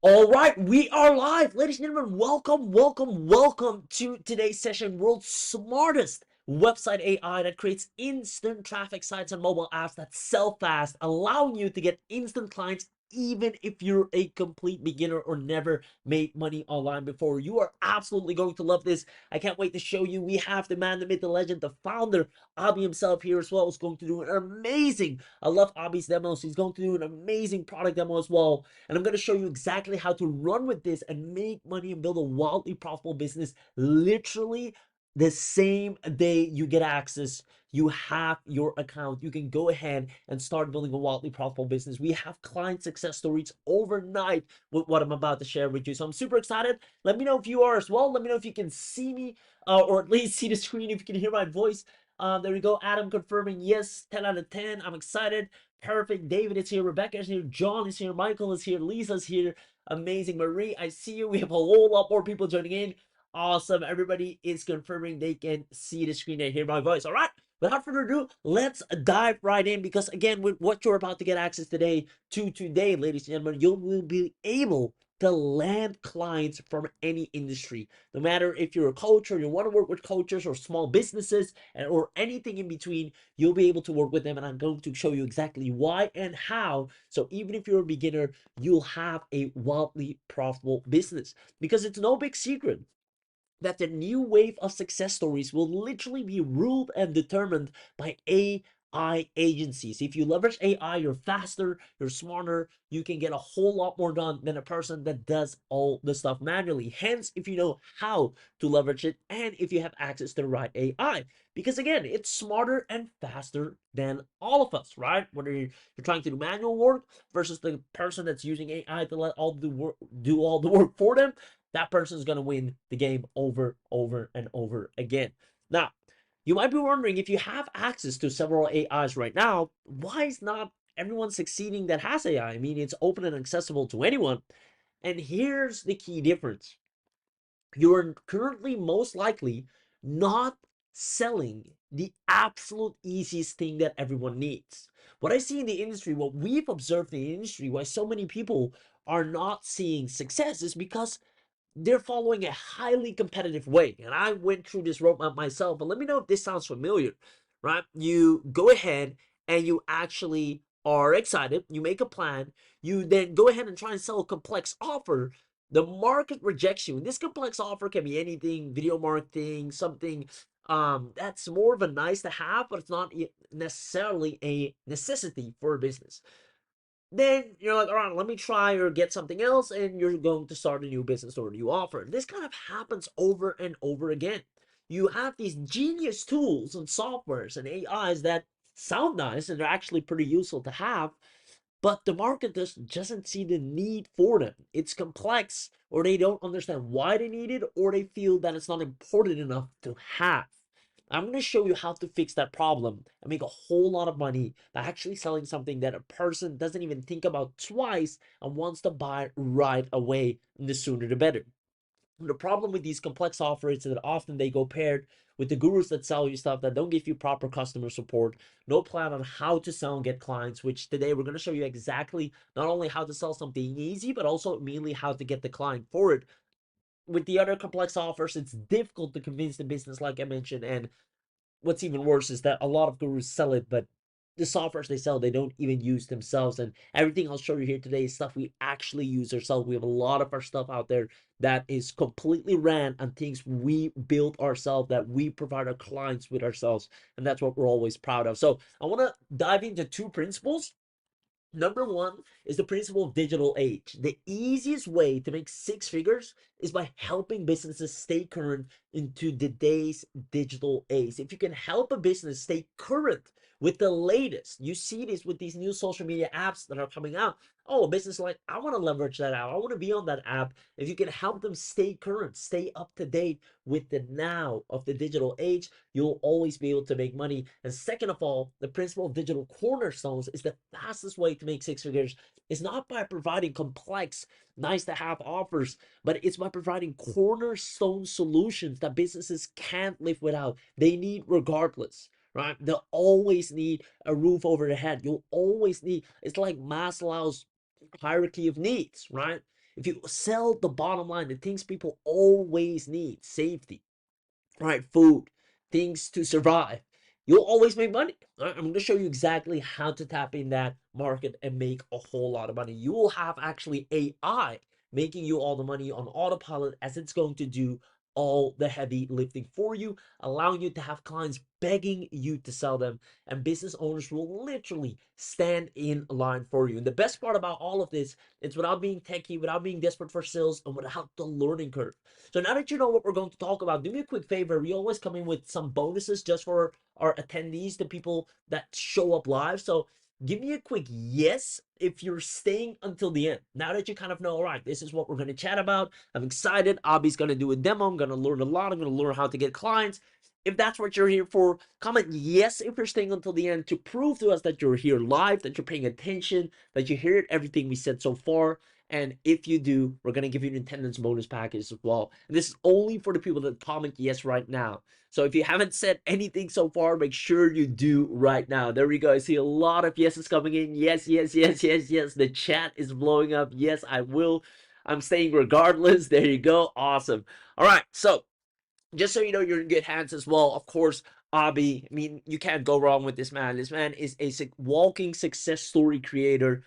All right, we are live. Ladies and gentlemen, welcome to today's session. World's smartest website AI that creates instant traffic sites and mobile apps that sell fast, allowing you to get instant clients even if you're a complete beginner or never made money online before. You are absolutely going to love this. I can't wait to show you. We have the man, the myth, the legend, the founder, Abi himself here as well, is going to do an amazing, I love Abi's demos. He's going to do an amazing product demo as well. And I'm going to show you exactly how to run with this and make money and build a wildly profitable business literally the same day you get access. You have your account. You can go ahead and start building a wildly profitable business. We have client success stories overnight with what I'm about to share with you. So I'm super excited. Let me know if you are as well. Let me know if you can see me or at least see the screen, if you can hear my voice. There we go. Adam confirming yes, 10 out of 10. I'm excited. Perfect. David is here. Rebecca is here. John is here. Michael is here. Lisa's here. Amazing. Marie, I see you. We have a whole lot more people joining in. Awesome. Everybody is confirming they can see the screen and hear my voice. All right. Without further ado, let's dive right in, because again, with what you're about to get access today, ladies and gentlemen, you will be able to land clients from any industry. No matter if you're a coach or you want to work with coaches or small businesses or anything in between, you'll be able to work with them, and I'm going to show you exactly why and how. So even if you're a beginner, you'll have a wildly profitable business, because it's no big secret that the new wave of success stories will literally be ruled and determined by AI agencies. If you leverage AI, you're faster, you're smarter, you can get a whole lot more done than a person that does all the stuff manually. Hence, if you know how to leverage it and if you have access to the right AI. Because again, it's smarter and faster than all of us, right? Whether you're trying to do manual work versus the person that's using AI to let all the work do all the work for them, that person is going to win the game over and over again. Now, you might be wondering, if you have access to several AIs right now, why is not everyone succeeding that has AI? I mean, it's open and accessible to anyone. And here's the key difference: you're currently most likely not selling the absolute easiest thing that everyone needs. What I see in the industry, what we've observed in the industry, why so many people are not seeing success, is because they're following a highly competitive way. And I went through this roadmap myself, but let me know if this sounds familiar, right? You go ahead and you actually are excited, you make a plan, you then go ahead and try and sell a complex offer. The market rejects you. And this complex offer can be anything: video marketing, something that's more of a nice to have, but it's not necessarily a necessity for a business. Then you're like, all right, let me try or get something else, and you're going to start a new business or a new offer. This kind of happens over and over again. You have these genius tools and softwares and AIs that sound nice and they're actually pretty useful to have, but the market just doesn't see the need for them. It's complex, or they don't understand why they need it, or they feel that it's not important enough to have. I'm going to show you how to fix that problem and make a whole lot of money by actually selling something that a person doesn't even think about twice and wants to buy right away. And the sooner the better. The problem with these complex offers is that often they go paired with the gurus that sell you stuff that don't give you proper customer support, no plan on how to sell and get clients, which today we're going to show you exactly not only how to sell something easy, but also immediately how to get the client for it. With the other complex offers, it's difficult to convince the business, like I mentioned, and what's even worse is that a lot of gurus sell it, but the softwares they sell, they don't even use themselves. And everything I'll show you here today is stuff we actually use ourselves. We have a lot of our stuff out there that is completely ran on things we built ourselves, that we provide our clients with ourselves. And that's what we're always proud of. So I want to dive into two principles. Number one is the principle of digital age. The easiest way to make six figures is by helping businesses stay current into today's digital age. If you can help a business stay current with the latest, you see this with these new social media apps that are coming out. Oh, a business like, I want to leverage that app. I want to be on that app. If you can help them stay current, stay up to date with the now of the digital age, you'll always be able to make money. And second of all, the principle of digital cornerstones is the fastest way to make six figures. Is not by providing complex, nice to have offers, but it's by providing cornerstone solutions that businesses can't live without. They need regardless. Right? They'll always need a roof over their head. You'll always need, it's like Maslow's hierarchy of needs, right? if you sell the bottom line, the things people always need, safety, right? Food, things to survive, you'll always make money. Right? I'm going to show you exactly how to tap in that market and make a whole lot of money. You will have actually AI making you all the money on autopilot, as it's going to do all the heavy lifting for you, allowing you to have clients begging you to sell them, and business owners will literally stand in line for you. And the best part about all of this, it's without being techie, without being desperate for sales, and without the learning curve. So now that you know what we're going to talk about, do me a quick favor. We always come in with some bonuses just for our attendees, the people that show up live. So give me a quick yes if you're staying until the end. Now that you kind of know, all right, this is what we're going to chat about. I'm excited. Abby's going to do a demo. I'm going to learn a lot. I'm going to learn how to get clients. If that's what you're here for, comment yes if you're staying until the end to prove to us that you're here live, that you're paying attention, that you heard everything we said so far. And if you do, we're going to give you an attendance bonus package as well. And this is only for the people that comment yes right now. So if you haven't said anything so far, make sure you do right now. There we go. I see a lot of yeses coming in. Yes, yes, yes, yes, yes. The chat is blowing up. Yes, I will. I'm staying regardless. There you go. Awesome. All right. So just so you know, you're in good hands as well. Of course, Abi, I mean, you can't go wrong with this man. This man is a walking success story creator.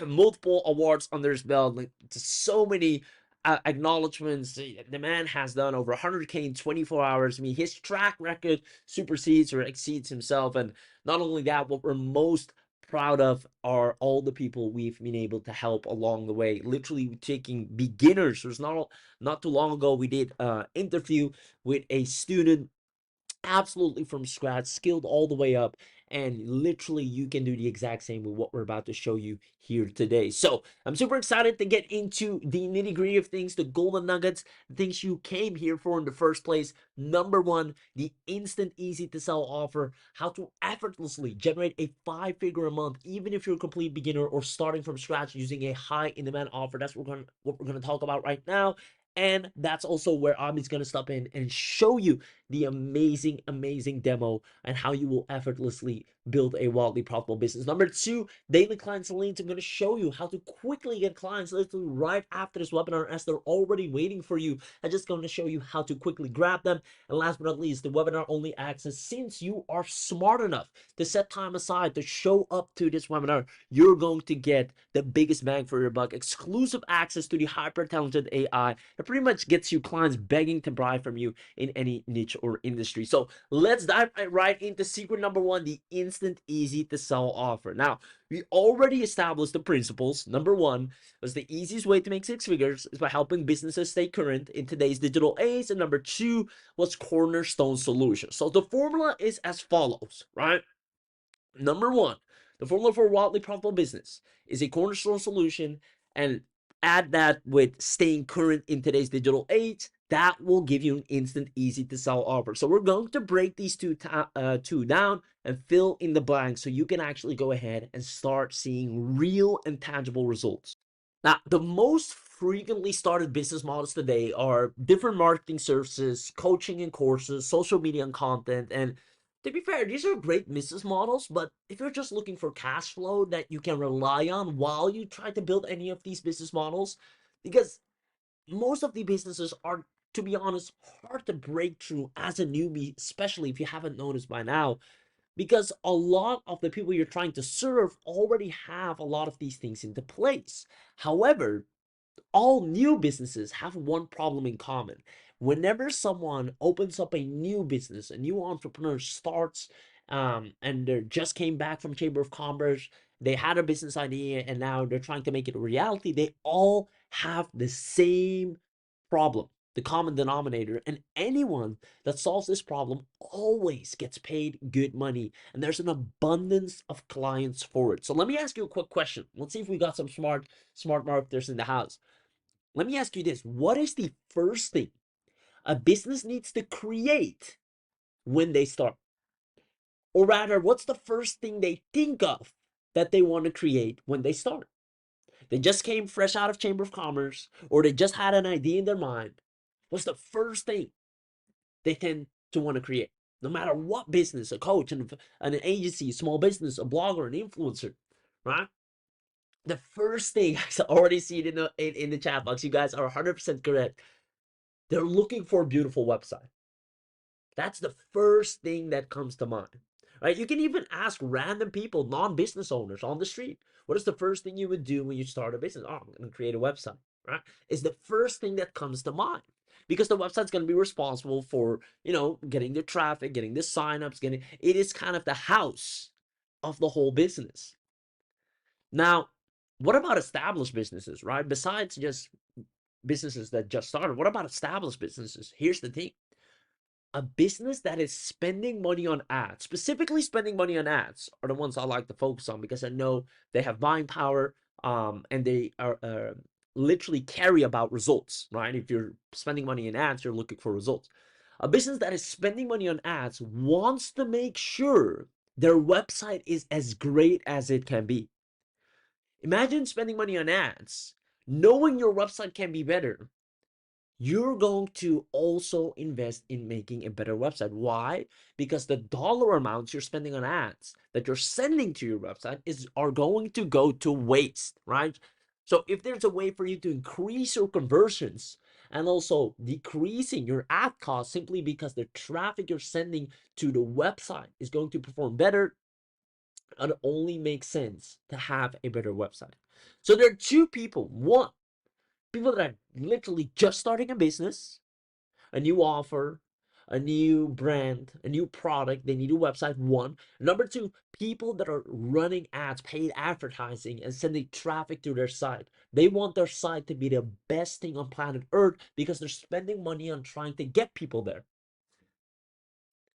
Multiple awards under his belt, like so many acknowledgments. The man has done over 100K in 24 hours. I mean, his track record supersedes or exceeds himself. And not only that, what we're most proud of are all the people we've been able to help along the way. Literally taking beginners. There's not too long ago, we did an interview with a student absolutely from scratch, skilled all the way up, and literally you can do the exact same with what we're about to show you here today. So I'm super excited to get into the nitty-gritty of things, the golden nuggets, the things you came here for in the first place. Number one, the instant easy to sell offer, how to effortlessly generate a 5-figure a month, even if you're a complete beginner or starting from scratch using a high in-demand offer. That's what we're going to talk about right now. And that's also where Abi's going to stop in and show you the amazing demo and how you will effortlessly build a wildly profitable business. Number two, daily clients and leads. I'm going to show you how to quickly get clients literally right after this webinar as they're already waiting for you. I'm just going to show you how to quickly grab them. And last but not least, the webinar only access. Since you are smart enough to set time aside to show up to this webinar, you're going to get the biggest bang for your buck, exclusive access to the hyper talented AI that pretty much gets you clients begging to buy from you in any niche or industry. So let's dive right into secret number one, the instant easy to sell offer. Now, we already established the principles. Number one was the easiest way to make 6 figures is by helping businesses stay current in today's digital age. And number two was cornerstone solution. So the formula is as follows, right? Number one, the formula for a wildly profitable business is a cornerstone solution, and add that with staying current in today's digital age. That will give you an instant, easy to sell offer. So we're going to break these two down and fill in the blanks so you can actually go ahead and start seeing real and tangible results. Now, the most frequently started business models today are different marketing services, coaching and courses, social media and content. And to be fair, these are great business models, but if you're just looking for cash flow that you can rely on while you try to build any of these business models, because most of the businesses are, to be honest, hard to break through as a newbie, especially if you haven't noticed by now, because a lot of the people you're trying to serve already have a lot of these things into place. However, all new businesses have one problem in common. Whenever someone opens up a new business, a new entrepreneur starts, and they just came back from Chamber of Commerce, they had a business idea and now they're trying to make it a reality, they all have the same problem, the common denominator. And anyone that solves this problem always gets paid good money. And there's an abundance of clients for it. So let me ask you a quick question. Let's see if we got some smart marketers in the house. Let me ask you this. What is the first thing a business needs to create when they start? Or rather, what's the first thing they think of that they want to create when they start? They just came fresh out of Chamber of Commerce, or they just had an idea in their mind. What's the first thing they tend to want to create? No matter what business, a coach, an agency, small business, a blogger, an influencer, right? The first thing I already see it in the chat box. You guys are 100% correct. They're looking for a beautiful website. That's the first thing that comes to mind, right? You can even ask random people, non-business owners on the street, what is the first thing you would do when you start a business? Oh, I'm going to create a website, right? Is the first thing that comes to mind, because the website's going to be responsible for, getting the traffic, getting the signups, it is kind of the house of the whole business. Now, what about established businesses, right? Besides just businesses that just started, what about established businesses? Here's the thing. A business that is spending money on ads, specifically spending money on ads, are the ones I like to focus on, because I know they have buying power, and they are literally carry about results, right? If you're spending money in ads, you're looking for results. A business that is spending money on ads wants to make sure their website is as great as it can be. Imagine spending money on ads, knowing your website can be better. You're going to also invest in making a better website. Why? Because the dollar amounts you're spending on ads that you're sending to your website are going to go to waste, right? So if there's a way for you to increase your conversions and also decreasing your ad cost simply because the traffic you're sending to the website is going to perform better, it only makes sense to have a better website. So there are two people. One, people that are literally just starting a business, a new offer, a new brand, a new product. They need a website. One. Number two, people that are running ads, paid advertising, and sending traffic to their site. They want their site to be the best thing on planet Earth because they're spending money on trying to get people there.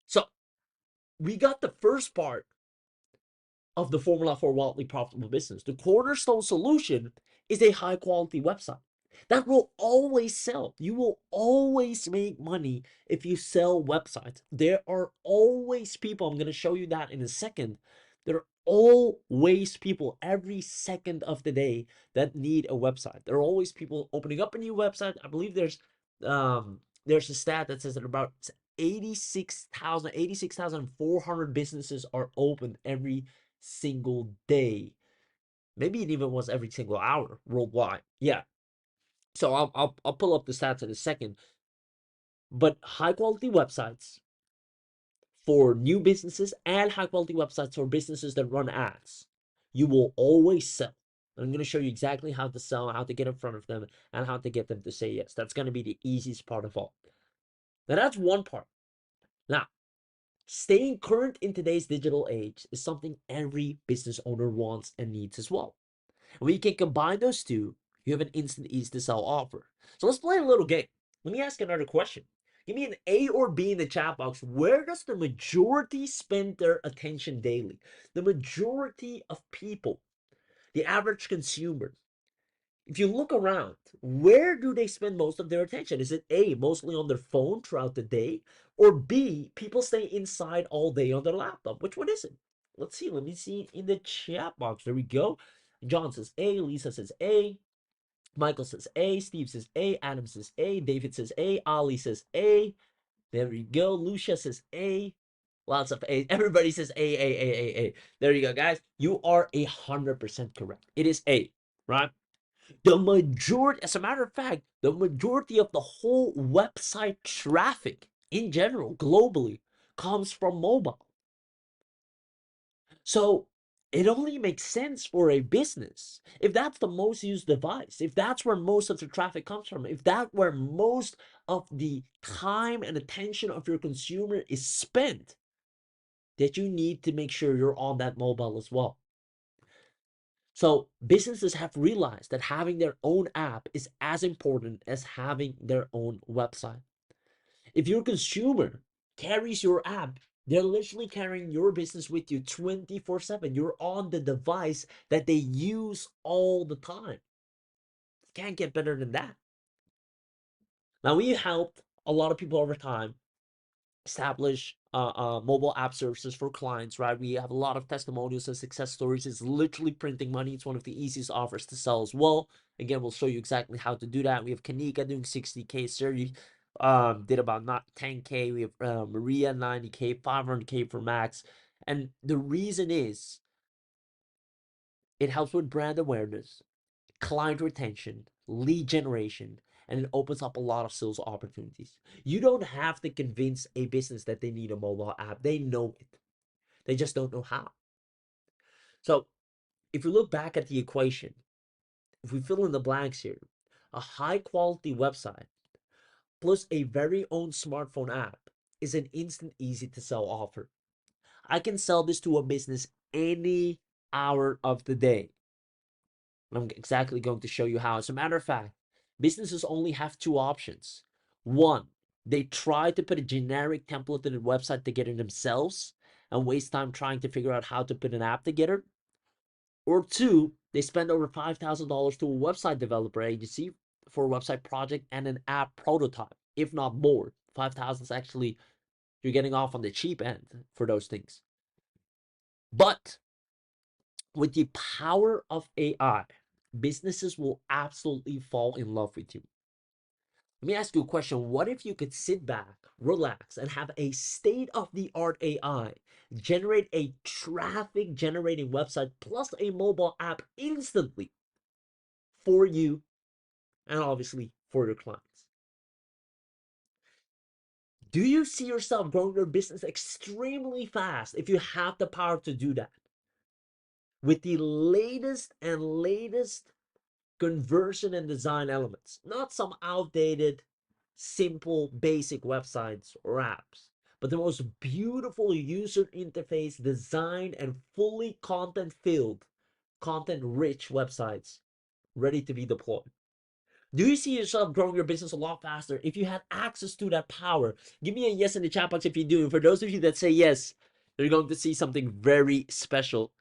So we got the first part of the formula for wildly profitable business. The cornerstone solution is a high quality website that will always sell. You will always make money if you sell websites. There are always people, I'm going to show you that in a second. There are always people every second of the day that need a website. There are always people opening up a new website. I believe there's a stat that says that about 86,400 businesses are opened every single day. Maybe it even was every single hour worldwide. Yeah. So I'll pull up the stats in a second. But high quality websites for new businesses and high quality websites for businesses that run ads, you will always sell. I'm going to show you exactly how to sell, how to get in front of them, and how to get them to say yes. That's going to be the easiest part of all. Now that's one part. Now, staying current in today's digital age is something every business owner wants and needs as well. And when you can combine those two, you have an instant easy to sell offer. So let's play a little game. Let me ask another question. Give me an A or B in the chat box. Where does the majority spend their attention daily? The majority of people, the average consumer, if you look around, where do they spend most of their attention? Is it A, mostly on their phone throughout the day? Or B, people stay inside all day on their laptop? Which one is it? Let's see. Let me see in the chat box. There we go. John says A, Lisa says A, Michael says A, Steve says A, Adam says A, David says A, Ali says A. There we go. Lucia says A. Lots of A. Everybody says A. There you go, guys. You are 100% correct. It is A, right? The majority, as a matter of fact, the majority of the whole website traffic in general, globally, comes from mobile. So it only makes sense for a business if that's the most used device, if that's where most of the traffic comes from, if that's where most of the time and attention of your consumer is spent, that you need to make sure you're on that mobile as well. So businesses have realized that having their own app is as important as having their own website. If your consumer carries your app, they're literally carrying your business with you 24/7. You're on the device that they use all the time. Can't get better than that. Now, we helped a lot of people over time establish mobile app services for clients, right? We have a lot of testimonials and success stories. It's literally printing money. It's one of the easiest offers to sell as well. Again, we'll show you exactly how to do that. We have Kanika doing 60K, Sergi did about not 10K. We have Maria 90K, 500K for Max. And the reason is It helps with brand awareness, client retention, lead generation, and it opens up a lot of sales opportunities. You don't have to convince a business that they need a mobile app. They know it. They just don't know how. So if we look back at the equation, if we fill in the blanks here, a high quality website plus a very own smartphone app is an instant, easy to sell offer. I can sell this to a business any hour of the day. I'm exactly going to show you how. As a matter of fact, businesses only have two options. One, they try to put a generic templated website together themselves and waste time trying to figure out how to put an app together. Or two, they spend over $5,000 to a website developer agency for a website project and an app prototype, if not more. 5,000 is actually, you're getting off on the cheap end for those things. But with the power of AI, businesses will absolutely fall in love with you. Let me ask you a question. What if you could sit back, relax, and have a state-of-the-art AI generate a traffic generating website plus a mobile app instantly for you and obviously for your clients? Do you see yourself growing your business extremely fast if you have the power to do that? With the latest and latest conversion and design elements, not some outdated, simple, basic websites or apps, but the most beautiful user interface designed and fully content filled, content rich websites ready to be deployed. Do you see yourself growing your business a lot faster if you had access to that power? Give me a yes in the chat box if you do. And for those of you that say yes, you're going to see something very special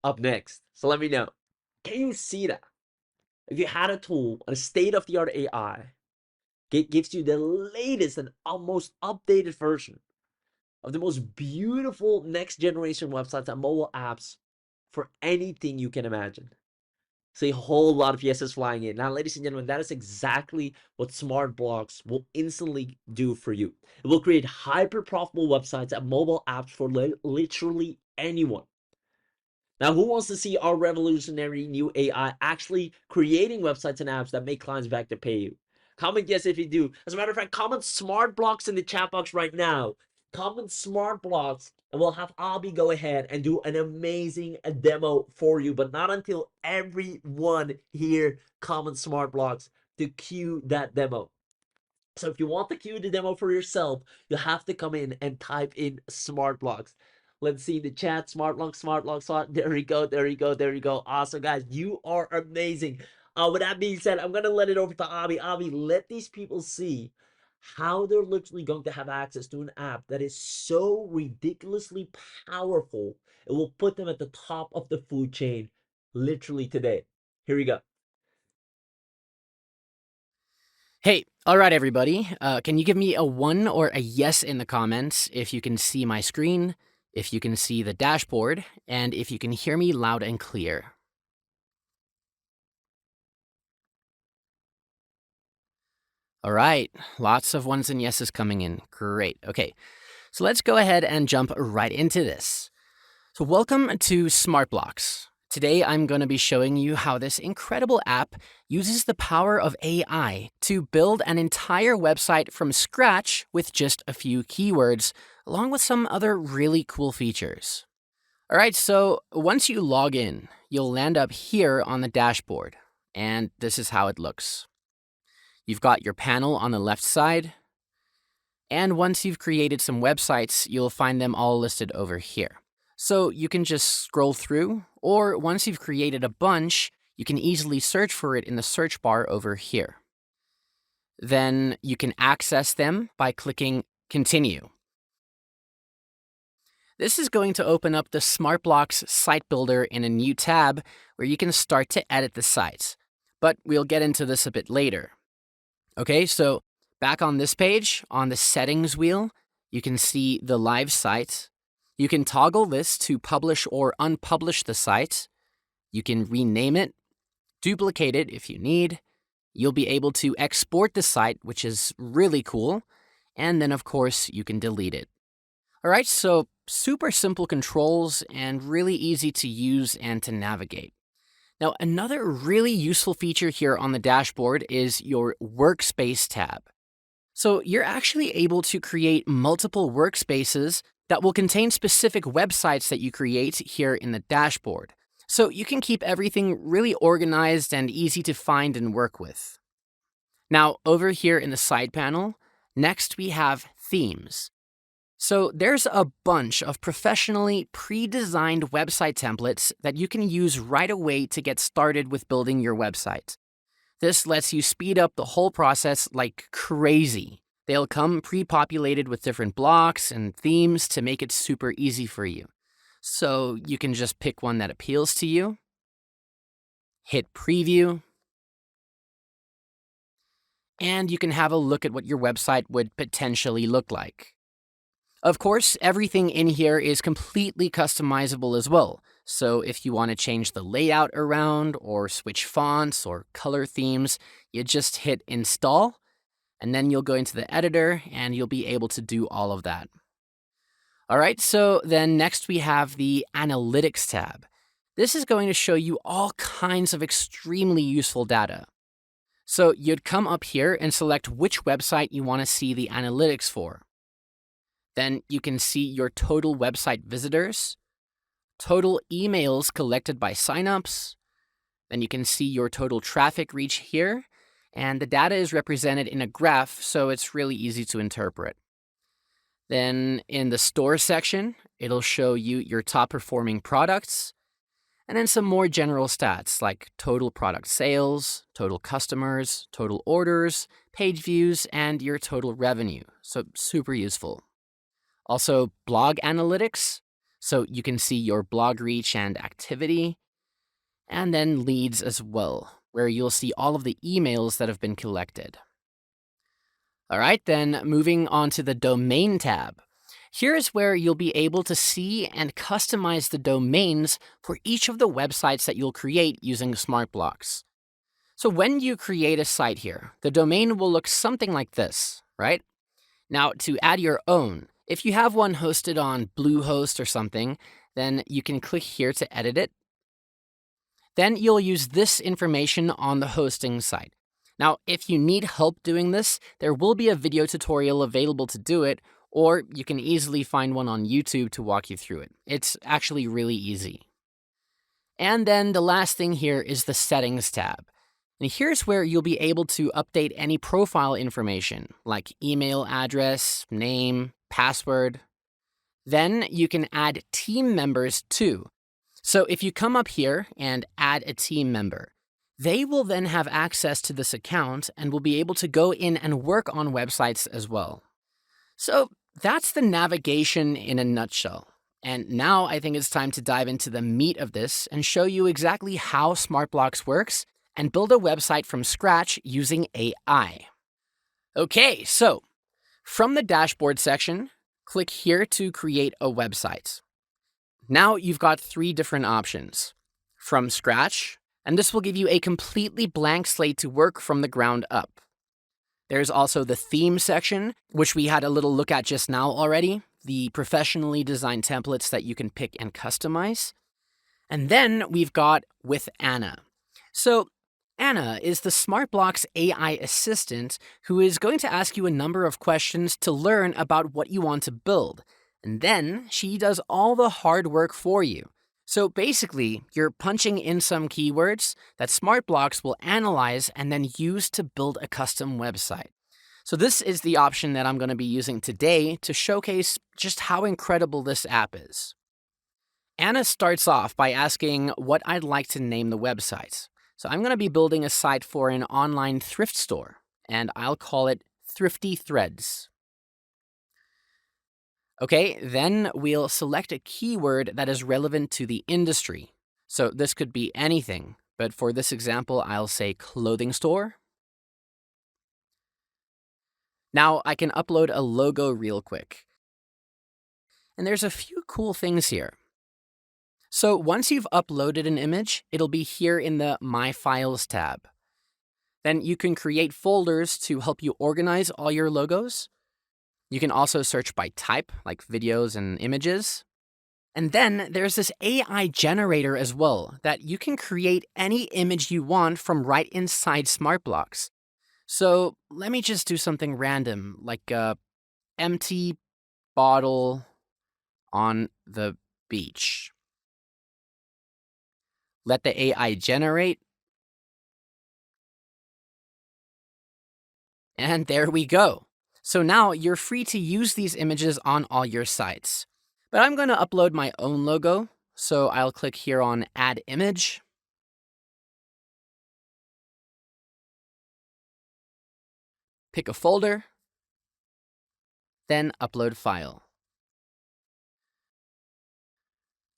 up next. So let me know. Can you see that? If you had a tool, a state-of-the-art AI, it gives you the latest and most updated version of the most beautiful next generation websites and mobile apps for anything you can imagine. See a whole lot of yeses flying in. Now, ladies and gentlemen, that is exactly what SmartBloks will instantly do for you. It will create hyper profitable websites and mobile apps for literally anyone. Now, who wants to see our revolutionary new AI actually creating websites and apps that make clients back to pay you? Comment yes if you do. As a matter of fact, comment SmartBloks in the chat box right now. Comment SmartBloks, and we'll have Abby go ahead and do an amazing demo for you. But not until everyone here comments SmartBloks to cue that demo. So if you want to cue the demo for yourself, you have to come in and type in SmartBloks. Let's see the chat. SmartBloks. There we go. There you go. There you go. Awesome, guys. You are amazing. With that being said, I'm gonna let it over to Abby. Abby, let these people see how they're literally going to have access to an app that is so ridiculously powerful. It will put them at the top of the food chain literally today. Here we go. Hey, all right, everybody. Can you give me a 1 or a yes in the comments if you can see my screen, if you can see the dashboard, and if you can hear me loud and clear? All right, lots of ones and yeses coming in. Great. Okay, so let's go ahead and jump right into this. So welcome to SmartBloks. Today, I'm going to be showing you how this incredible app uses the power of AI to build an entire website from scratch with just a few keywords, along with some other really cool features. All right, so once you log in, you'll land up here on the dashboard, and this is how it looks. You've got your panel on the left side, and once you've created some websites, you'll find them all listed over here. So you can just scroll through, or once you've created a bunch, you can easily search for it in the search bar over here. Then you can access them by clicking Continue. This is going to open up the SmartBloks site builder in a new tab where you can start to edit the sites. But we'll get into this a bit later. Okay, so back on this page, on the settings wheel, you can see the live site. You can toggle this to publish or unpublish the site. You can rename it, duplicate it if you need. You'll be able to export the site, which is really cool. And then, of course, you can delete it. All right, so super simple controls and really easy to use and to navigate. Now, another really useful feature here on the dashboard is your Workspace tab. So you're actually able to create multiple workspaces that will contain specific websites that you create here in the dashboard. So you can keep everything really organized and easy to find and work with. Now, over here in the side panel, next we have themes. So there's a bunch of professionally pre-designed website templates that you can use right away to get started with building your website. This lets you speed up the whole process like crazy. They'll come pre-populated with different blocks and themes to make it super easy for you. So you can just pick one that appeals to you, hit preview, and you can have a look at what your website would potentially look like. Of course, everything in here is completely customizable as well. So if you want to change the layout around or switch fonts or color themes, you just hit install, and then you'll go into the editor and you'll be able to do all of that. All right, so then next we have the Analytics tab. This is going to show you all kinds of extremely useful data. So you'd come up here and select which website you want to see the analytics for. Then you can see your total website visitors, total emails collected by signups. Then you can see your total traffic reach here, and the data is represented in a graph, so it's really easy to interpret. Then in the store section, it'll show you your top performing products, and then some more general stats like total product sales, total customers, total orders, page views, and your total revenue. So super useful. Also, blog analytics, so you can see your blog reach and activity, and then leads as well, where you'll see all of the emails that have been collected. All right, then moving on to the Domain tab. Here's where you'll be able to see and customize the domains for each of the websites that you'll create using SmartBloks. So when you create a site here, the domain will look something like this, right? Now, to add your own, if you have one hosted on Bluehost or something, then you can click here to edit it. Then you'll use this information on the hosting site. Now, if you need help doing this, there will be a video tutorial available to do it, or you can easily find one on YouTube to walk you through it. It's actually really easy. And then the last thing here is the Settings tab. And here's where you'll be able to update any profile information, like email address, name, password. Then you can add team members too. So if you come up here and add a team member, they will then have access to this account and will be able to go in and work on websites as well. So that's the navigation in a nutshell. And now I think it's time to dive into the meat of this and show you exactly how SmartBloks works and build a website from scratch using AI. Okay, so from the dashboard section, click here to create a website. Now you've got 3 different options. From scratch, and this will give you a completely blank slate to work from the ground up. There's also the theme section, which we had a little look at just now already, the professionally designed templates that you can pick and customize. And then we've got with Anna. So Anna is the SmartBloks AI assistant who is going to ask you a number of questions to learn about what you want to build. And then she does all the hard work for you. So basically, you're punching in some keywords that SmartBloks will analyze and then use to build a custom website. So this is the option that I'm going to be using today to showcase just how incredible this app is. Anna starts off by asking what I'd like to name the website. So I'm going to be building a site for an online thrift store, and I'll call it Thrifty Threads. Okay, then we'll select a keyword that is relevant to the industry. So this could be anything, but for this example, I'll say clothing store. Now I can upload a logo real quick. And there's a few cool things here. So once you've uploaded an image, it'll be here in the My Files tab. Then you can create folders to help you organize all your logos. You can also search by type, like videos and images. And then there's this AI generator as well that you can create any image you want from right inside SmartBloks. So let me just do something random, like a empty bottle on the beach. Let the AI generate. And there we go. So now you're free to use these images on all your sites. But I'm going to upload my own logo. So I'll click here on Add Image. Pick a folder. Then Upload File.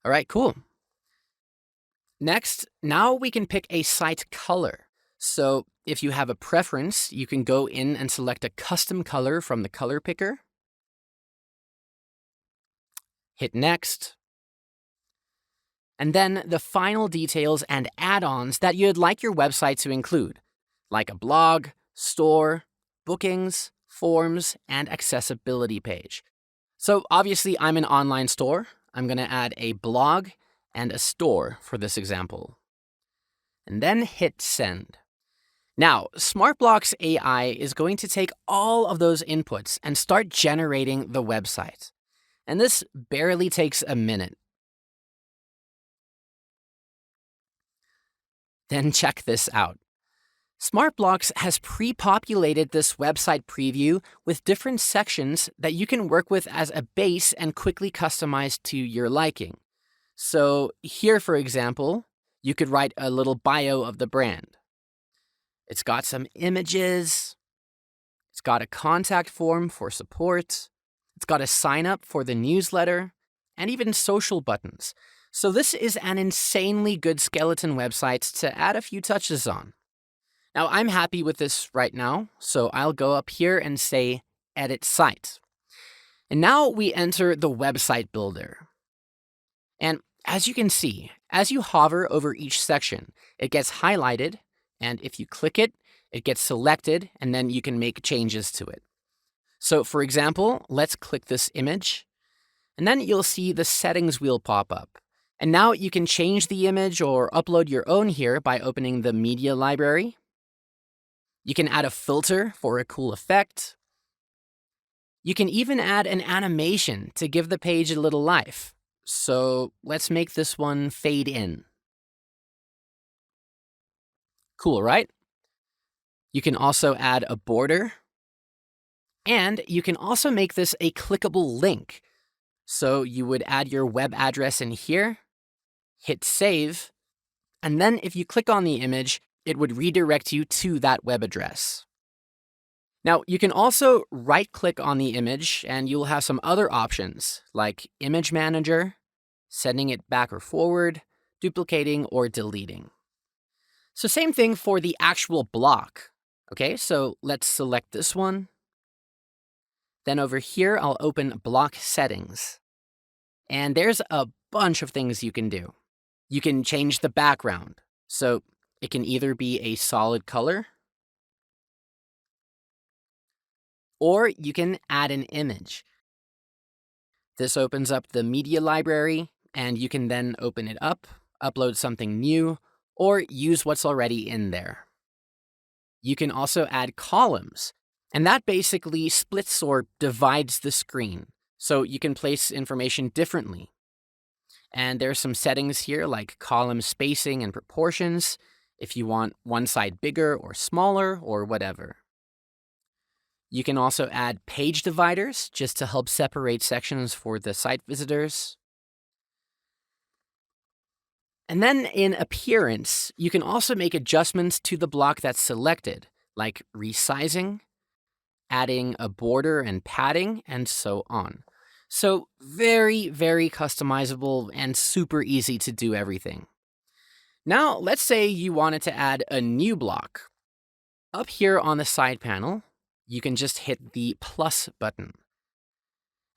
All right, cool. Next, now we can pick a site color. So if you have a preference, you can go in and select a custom color from the color picker. Hit Next. And then the final details and add-ons that you'd like your website to include, like a blog, store, bookings, forms, and accessibility page. So obviously I'm an online store. I'm going to add a blog and a store for this example. And then hit Send. Now, SmartBloks AI is going to take all of those inputs and start generating the website. And this barely takes a minute. Then check this out. SmartBloks has pre-populated this website preview with different sections that you can work with as a base and quickly customize to your liking. So here, for example, you could write a little bio of the brand. It's got some images. It's got a contact form for support. It's got a sign up for the newsletter and even social buttons. So this is an insanely good skeleton website to add a few touches on. Now I'm happy with this right now, so I'll go up here and say Edit Site. And now we enter the website builder. And as you can see, as you hover over each section, it gets highlighted, and if you click it, it gets selected, and then you can make changes to it. So for example, let's click this image, and then you'll see the settings wheel pop up. And now you can change the image or upload your own here by opening the media library. You can add a filter for a cool effect. You can even add an animation to give the page a little life. So let's make this one fade in. Cool, right? You can also add a border. And you can also make this a clickable link. So you would add your web address in here, hit save, and then if you click on the image, it would redirect you to that web address. Now, you can also right-click on the image, and you'll have some other options, like Image Manager, sending it back or forward, duplicating, or deleting. So same thing for the actual block. Okay, so let's select this one. Then over here, I'll open Block Settings. And there's a bunch of things you can do. You can change the background. So it can either be a solid color, or you can add an image. This opens up the media library, and you can then open it up, upload something new, or use what's already in there. You can also add columns, and that basically splits or divides the screen, so you can place information differently. And there's some settings here like column spacing and proportions, if you want one side bigger or smaller or whatever. You can also add page dividers just to help separate sections for the site visitors. And then in appearance, you can also make adjustments to the block that's selected, like resizing, adding a border and padding, and so on. So very, very customizable and super easy to do everything. Now, let's say you wanted to add a new block. Up here on the side panel, you can just hit the plus button.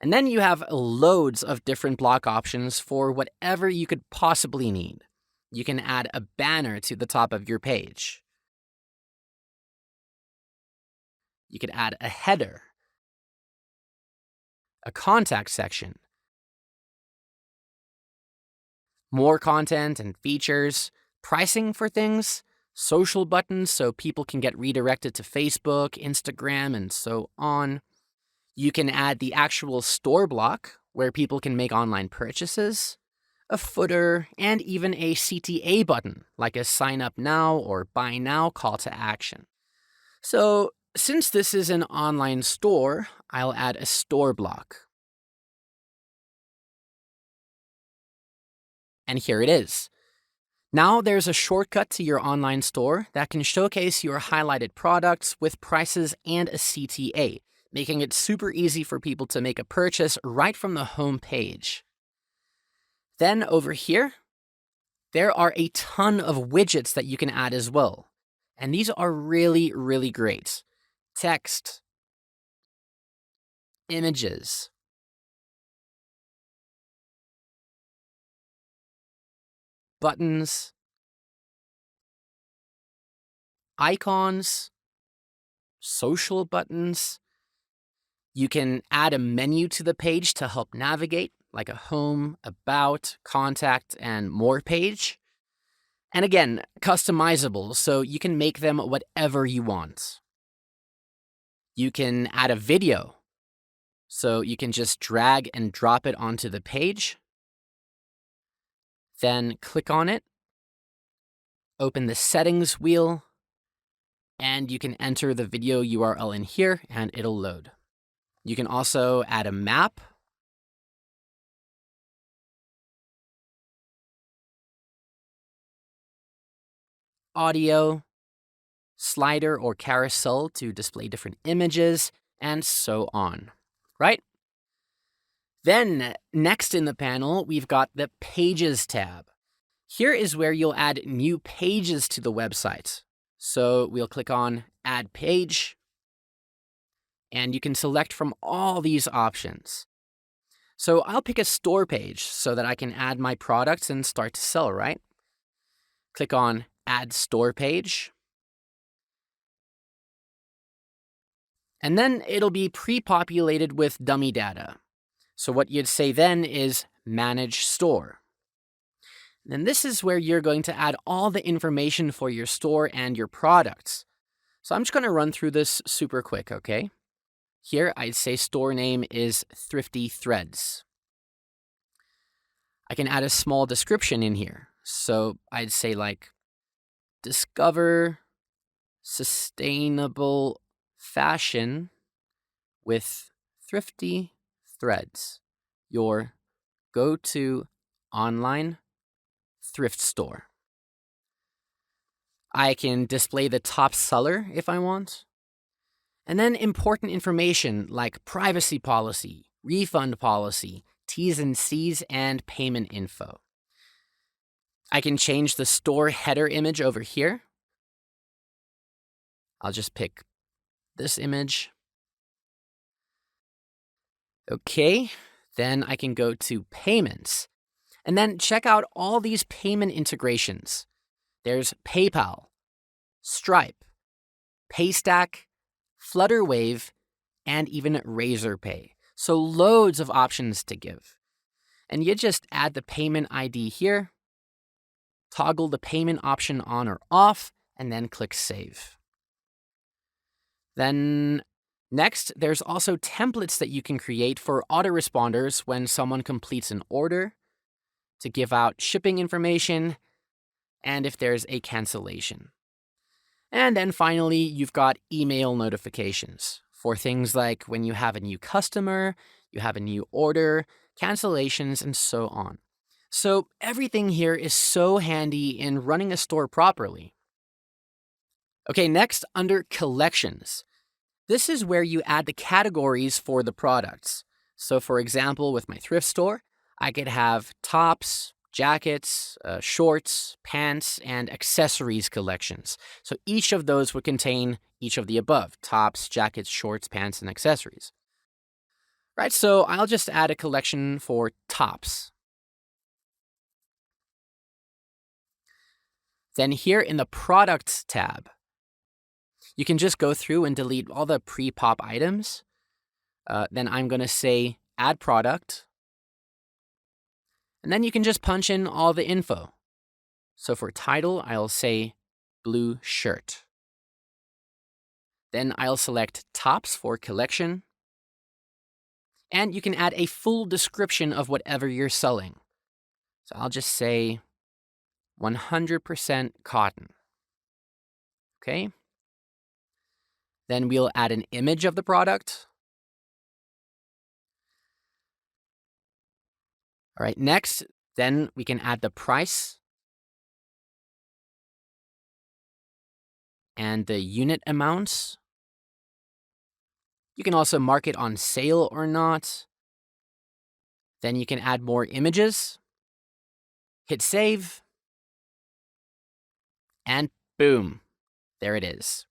And then you have loads of different block options for whatever you could possibly need. You can add a banner to the top of your page. You could add a header. a contact section, more content and features, pricing for things, social buttons so people can get redirected to Facebook, Instagram, and so on. You can add the actual store block where people can make online purchases, a footer, and even a CTA button, like a sign up now or buy now call to action. So, since this is an online store, I'll add a store block. And here it is. Now there's a shortcut to your online store that can showcase your highlighted products with prices and a CTA, making it super easy for people to make a purchase right from the home page. Then over here, there are a ton of widgets that you can add as well. And these are really, really great. Text, images, buttons, icons, social buttons. You can add a menu to the page to help navigate, like a home, about, contact, and more page. And again, customizable, so you can make them whatever you want. You can add a video, so you can just drag and drop it onto the page. Then click on it, open the settings wheel, and you can enter the video URL in here and it'll load. You can also add a map, audio, slider or carousel to display different images, and so on, right? Then, next in the panel, we've got the Pages tab. Here is where you'll add new pages to the website. So we'll click on Add Page, and you can select from all these options. So I'll pick a store page so that I can add my products and start to sell, right? Click on Add Store Page. And then it'll be pre-populated with dummy data. So what you'd say then is Manage Store. Then this is where you're going to add all the information for your store and your products. So I'm just going to run through this super quick, okay? Here I'd say store name is Thrifty Threads. I can add a small description in here. So I'd say like, discover sustainable fashion with Thrifty Threads, your go-to online thrift store. I can display the top seller if I want. And then important information like privacy policy, refund policy, T's and C's, and payment info. I can change the store header image over here. I'll just pick this image. Okay, then I can go to payments and then check out all these payment integrations. There's PayPal, Stripe, Paystack, Flutterwave, and even Razorpay. So loads of options to give. And you just add the payment ID here, toggle the payment option on or off, and then click Save. Then next, there's also templates that you can create for autoresponders when someone completes an order, to give out shipping information, and if there's a cancellation. And then finally, you've got email notifications for things like when you have a new customer, you have a new order, cancellations, and so on. So everything here is so handy in running a store properly. Okay, next, under collections. This is where you add the categories for the products. So for example, with my thrift store, I could have tops, jackets, shorts, pants, and accessories collections. So each of those would contain each of the above: tops, jackets, shorts, pants, and accessories. Right, so I'll just add a collection for tops. Then here in the Products tab, you can just go through and delete all the pre-pop items. Then I'm going to say add product, and then you can just punch in all the info. So for title, I'll say blue shirt. Then I'll select tops for collection, and you can add a full description of whatever you're selling. So I'll just say 100% cotton. Okay. Then we'll add an image of the product. All right, next, then we can add the price and the unit amounts. You can also mark it on sale or not. Then you can add more images. Hit save. And boom, there it is.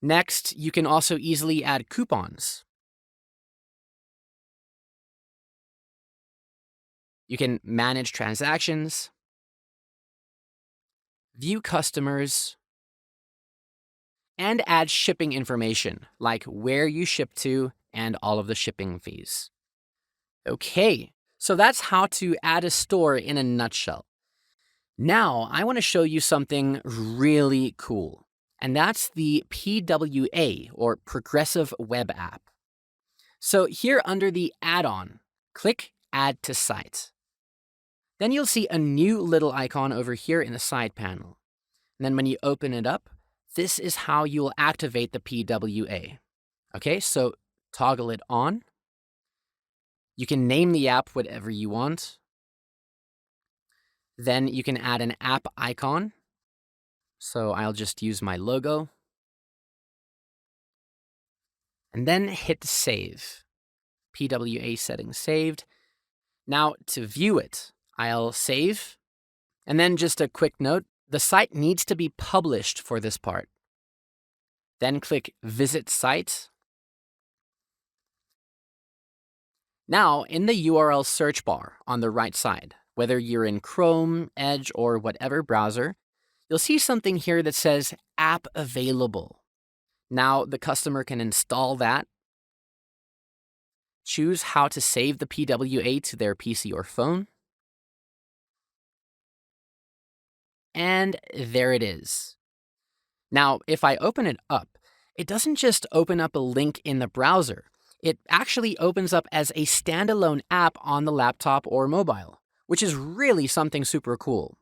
Next, you can also easily add coupons. You can manage transactions, view customers, and add shipping information, like where you ship to and all of the shipping fees. Okay, so that's how to add a store in a nutshell. Now, I want to show you something really cool, and that's the PWA, or Progressive Web App. So here under the add-on, click Add to Site. Then you'll see a new little icon over here in the side panel. And then when you open it up, this is how you'll activate the PWA. Okay, so toggle it on. You can name the app whatever you want. Then you can add an app icon. So I'll just use my logo. And then hit save. PWA settings saved. Now to view it, I'll save. And then just a quick note, the site needs to be published for this part. Then click Visit Site. Now, in the URL search bar on the right side, whether you're in Chrome, Edge, or whatever browser, you'll see something here that says App Available. Now, the customer can install that, choose how to save the PWA to their PC or phone, and there it is. Now, if I open it up, it doesn't just open up a link in the browser. It actually opens up as a standalone app on the laptop or mobile, which is really something super cool.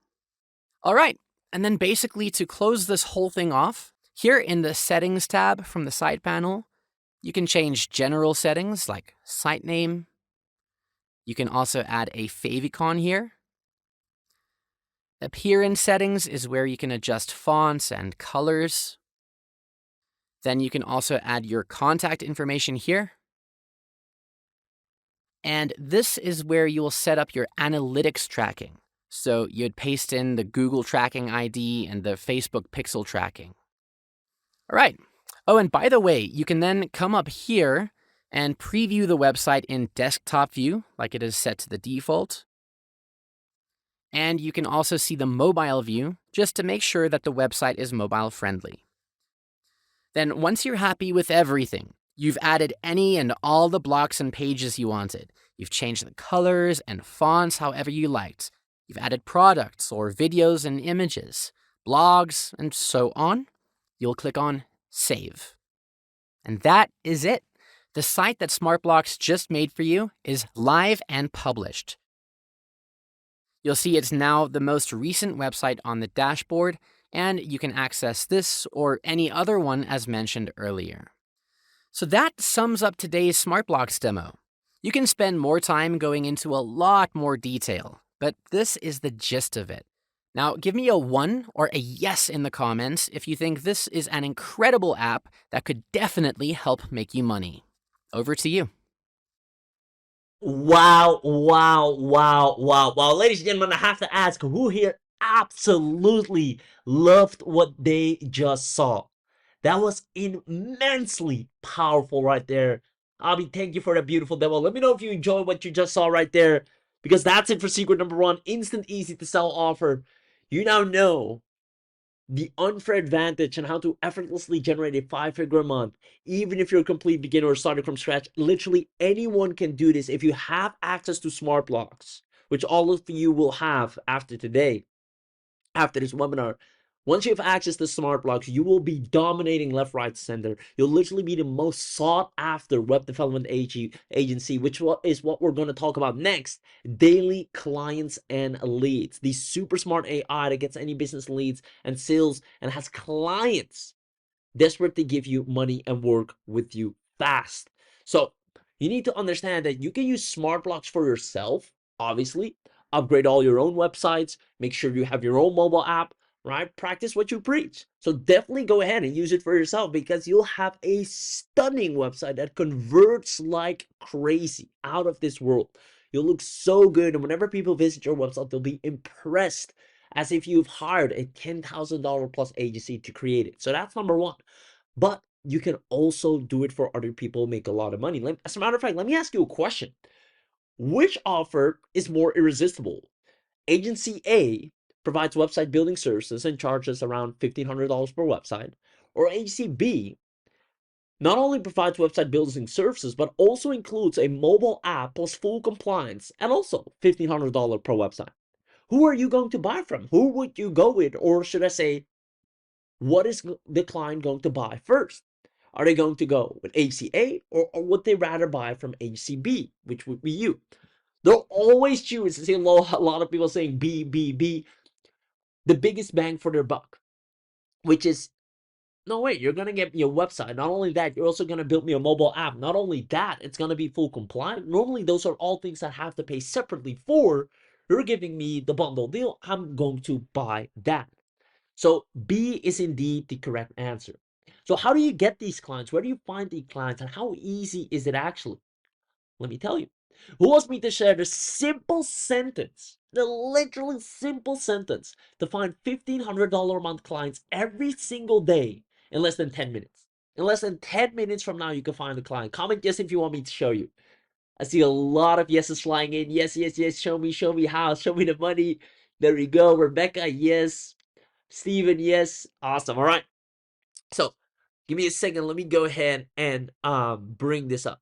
All right, and then basically to close this whole thing off, here in the Settings tab from the side panel, you can change general settings like site name. You can also add a favicon here. Appearance settings is where you can adjust fonts and colors. Then you can also add your contact information here. And this is where you will set up your analytics tracking. So you'd paste in the Google tracking ID and the Facebook pixel tracking. All right. Oh, and by the way, you can then come up here and preview the website in desktop view, like it is set to the default. And you can also see the mobile view, just to make sure that the website is mobile friendly. Then once you're happy with everything, you've added any and all the blocks and pages you wanted. You've changed the colors and fonts however you liked. You've added products or videos and images, blogs, and so on. You'll click on Save. And that is it. The site that SmartBloks just made for you is live and published. You'll see it's now the most recent website on the dashboard, and you can access this or any other one as mentioned earlier. So that sums up today's SmartBloks demo. You can spend more time going into a lot more detail, but this is the gist of it. Now, give me a 1 or a yes in the comments if you think this is an incredible app that could definitely help make you money. Over to you. Wow, wow, wow, wow, wow. Ladies and gentlemen, I have to ask, who here absolutely loved what they just saw? That was immensely powerful right there. Abi, thank you for that beautiful demo. Let me know if you enjoyed what you just saw right there, because that's it for secret number 1. Instant, easy to sell offer. You now know the unfair advantage and how to effortlessly generate a 5-figure a month, even if you're a complete beginner or starting from scratch. Literally anyone can do this if you have access to SmartBloks, which all of you will have after today, after this webinar. Once you have access to SmartBloks, you will be dominating left, right, center. You'll literally be the most sought after web development agency, which is what we're going to talk about next. Daily clients and leads. The super smart AI that gets any business leads and sales and has clients desperate to give you money and work with you fast. So you need to understand that you can use SmartBloks for yourself, obviously, upgrade all your own websites, make sure you have your own mobile app, right? Practice what you preach. So definitely go ahead and use it for yourself, because you'll have a stunning website that converts like crazy, out of this world. You'll look so good, and whenever people visit your website, they'll be impressed, as if you've hired a $10,000 plus agency to create it. So that's number one. But you can also do it for other people, make a lot of money. As a matter of fact, let me ask you a question. Which offer is more irresistible? Agency A provides website building services and charges around $1,500 per website, or agency B not only provides website building services, but also includes a mobile app plus full compliance and also $1,500 per website. Who are you going to buy from? Who would you go with? Or should I say, what is the client going to buy first? Are they going to go with agency A, or would they rather buy from agency B, which would be you? They'll always choose. I see a lot of people saying B, B, B, the biggest bang for their buck, which is, no, wait, you're going to get me a website. Not only that, you're also going to build me a mobile app. Not only that, it's going to be full compliant. Normally, those are all things that I have to pay separately for. You're giving me the bundle deal. I'm going to buy that. So B is indeed the correct answer. So how do you get these clients? Where do you find these clients? And how easy is it actually? Let me tell you. Who wants me to share the simple sentence, the literally simple sentence, to find $1,500 a month clients every single day in less than 10 minutes? In less than 10 minutes from now, you can find a client. Comment yes if you want me to show you. I see a lot of yeses flying in. Yes, yes, yes. Show me how. Show me the money. There we go. Rebecca, yes. Steven, yes. Awesome. All right. So give me a second. Let me go ahead and bring this up.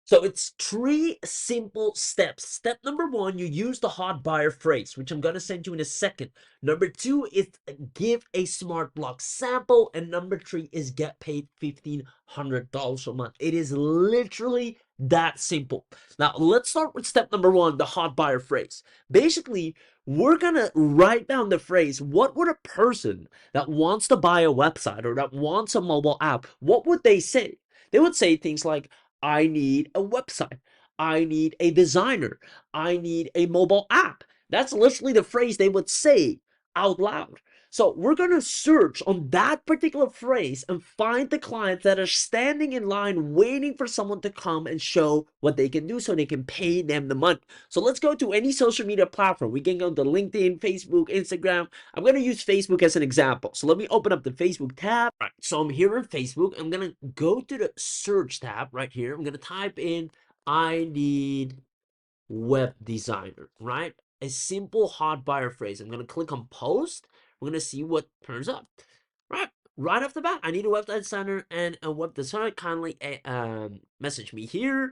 So it's 3 simple steps. Step number 1, you use the hot buyer phrase, which I'm going to send you in a second. Number 2 is give a smart block sample. And number 3 is get paid $1,500 a month. It is literally that simple. Now, let's start with step number 1, the hot buyer phrase. Basically, we're going to write down the phrase. What would a person that wants to buy a website or that wants a mobile app, what would they say? They would say things like, I need a website. I need a designer. I need a mobile app. That's literally the phrase they would say out loud. So we're going to search on that particular phrase and find the clients that are standing in line waiting for someone to come and show what they can do so they can pay them the money. So let's go to any social media platform. We can go to LinkedIn, Facebook, Instagram. I'm going to use Facebook as an example. So let me open up the Facebook tab. Right, so I'm here on Facebook. I'm going to go to the search tab right here. I'm going to type in, I need web designer, right? A simple hot buyer phrase. I'm going to click on post. We're going to see what turns up. Right off the bat, I need a website designer and a web designer. Kindly message me here.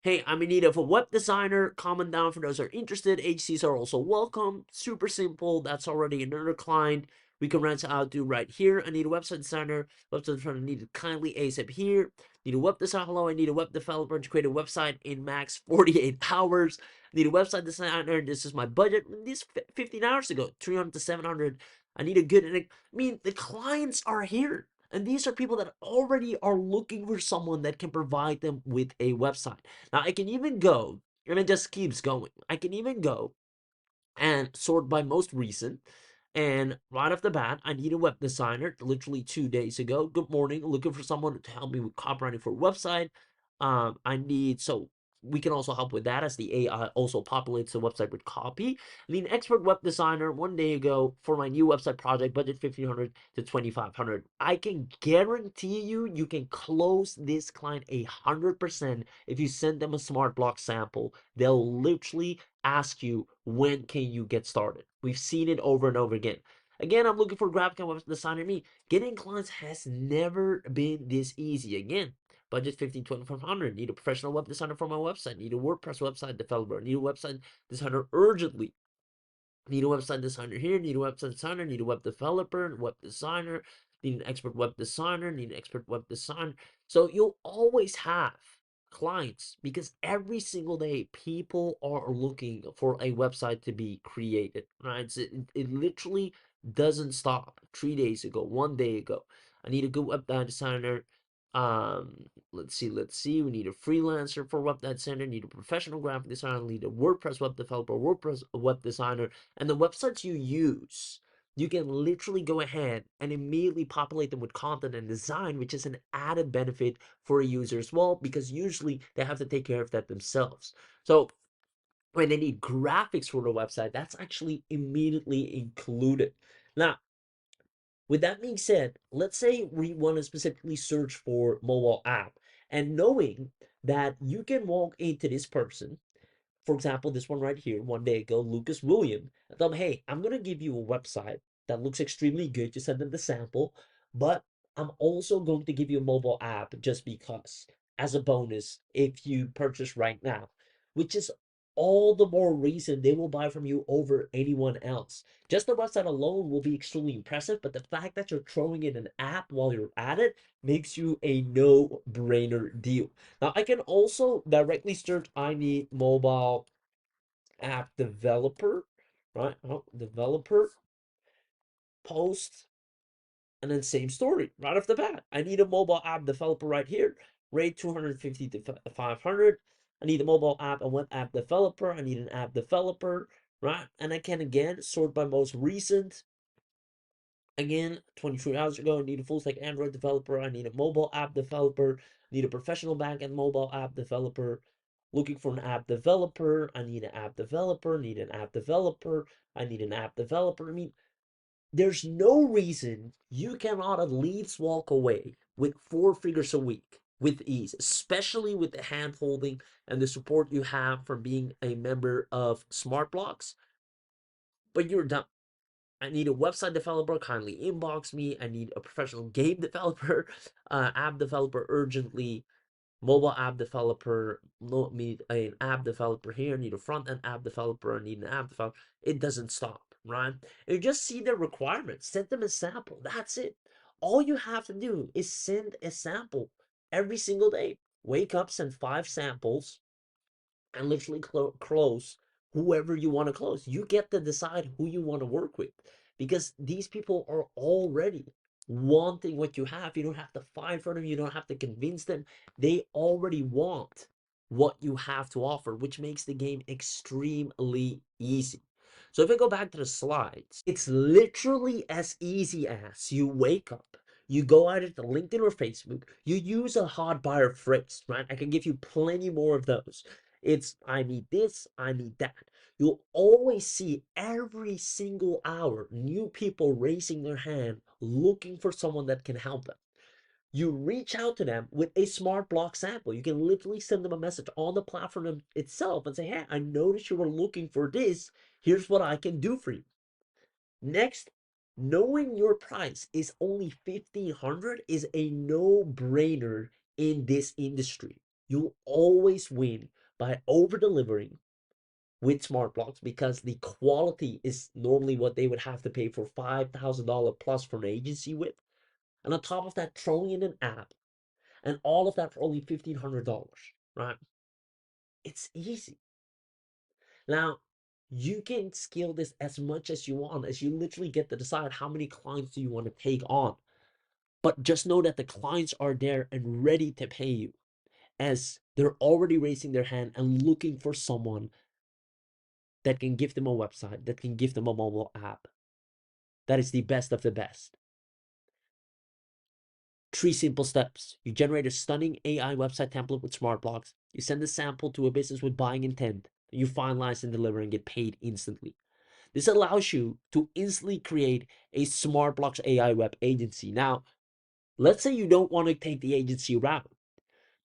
Hey, I'm in need of a web designer. Comment down for those who are interested. Agencies are also welcome. Super simple. That's already another client we can rent out to right here. I need a website designer. Website designer needed kindly ASAP here. Need a web designer. Hello, I need a web developer to create a website in max 48 hours. Need a website designer. This is my budget. This 15 hours ago, 300 to 700. I need a good, I mean, the clients are here. And these are people that already are looking for someone that can provide them with a website. Now, I can even go, and it just keeps going. I can even go and sort by most recent. And right off the bat, I need a web designer. Literally 2 days ago. Good morning. Looking for someone to help me with copywriting for a website. I need, so we can also help with that as the AI also populates the website with copy. I need an expert web designer 1 day ago for my new website project, budget 1,500 to 2,500. I can guarantee you, you can close this client 100% if you send them a SmartBloks sample. They'll literally ask you, when can you get started? We've seen it over and over again. Again, I'm looking for a graphic and web designer. Me, getting clients has never been this easy. Again, budget 15, 2500. Need a professional web designer for my website. Need a WordPress website developer. Need a website designer urgently. Need a website designer here, need a website designer, need a web developer, web designer, need an expert web designer, need an expert web designer. So you'll always have clients because every single day people are looking for a website to be created, right? So it literally doesn't stop. 3 days ago, 1 day ago, I need a good web designer. Let's see. We need a freelancer for web designer, need a professional graphic designer, need a WordPress web developer, WordPress web designer, and the websites you use, you can literally go ahead and immediately populate them with content and design, which is an added benefit for a user as well, because usually they have to take care of that themselves. So when they need graphics for the website, that's actually immediately included. Now, with that being said, let's say we want to specifically search for mobile app, and knowing that you can walk into this person, for example, this one right here, 1 day ago, Lucas William, and tell them, hey, I'm going to give you a website that looks extremely good. You send them the sample, but I'm also going to give you a mobile app just because, as a bonus, if you purchase right now, which is all the more reason they will buy from you over anyone else. Just the website alone will be extremely impressive, but the fact that you're throwing in an app while you're at it makes you a no-brainer deal. Now, I can also directly search I need mobile app developer, right? Oh, developer, post, and then same story right off the bat. I need a mobile app developer right here, rate 250 to 500. I need a mobile app, a web app developer. I need an app developer, right? And I can again sort by most recent. Again, 23 hours ago, I need a full stack Android developer. I need a mobile app developer. I need a professional backend mobile app developer. Looking for an app developer. I need an app developer. Need an app developer. I need an app developer. I mean, there's no reason you cannot at least walk away with 4 figures a week with ease, especially with the hand holding and the support you have from being a member of SmartBloks. But you're done. I need a website developer, kindly inbox me. I need a professional game developer, app developer urgently, mobile app developer, need an app developer here, I need a front end app developer, I need an app developer. It doesn't stop, right? You just see the requirements, send them a sample. That's it. All you have to do is send a sample every single day. Wake up, send 5 samples, and literally close whoever you want to close. You get to decide who you want to work with because these people are already wanting what you have. You don't have to fight for them, you don't have to convince them. They already want what you have to offer, which makes the game extremely easy. So if I go back to the slides, it's literally as easy as you wake up, you go out to LinkedIn or Facebook, you use a hot buyer phrase, right? I can give you plenty more of those. It's I need this, I need that. You'll always see every single hour new people raising their hand looking for someone that can help them. You reach out to them with a SmartBloks sample. You can literally send them a message on the platform itself and say, hey, I noticed you were looking for this. Here's what I can do for you. Next, knowing your price is only 1,500 is a no-brainer in this industry. You'll always win by over-delivering with SmartBloks because the quality is normally what they would have to pay for $5,000 plus for an agency with. And on top of that, throwing in an app and all of that for only $1,500, right? It's easy. Now, you can scale this as much as you want, as you literally get to decide how many clients do you want to take on. But just know that the clients are there and ready to pay you, as they're already raising their hand and looking for someone that can give them a website, that can give them a mobile app. That is the best of the best. 3 simple steps. You generate a stunning AI website template with SmartBloks. You send a sample to a business with buying intent. You finalize and deliver and get paid instantly. This allows you to instantly create a SmartBloks AI web agency. Now, let's say you don't want to take the agency route.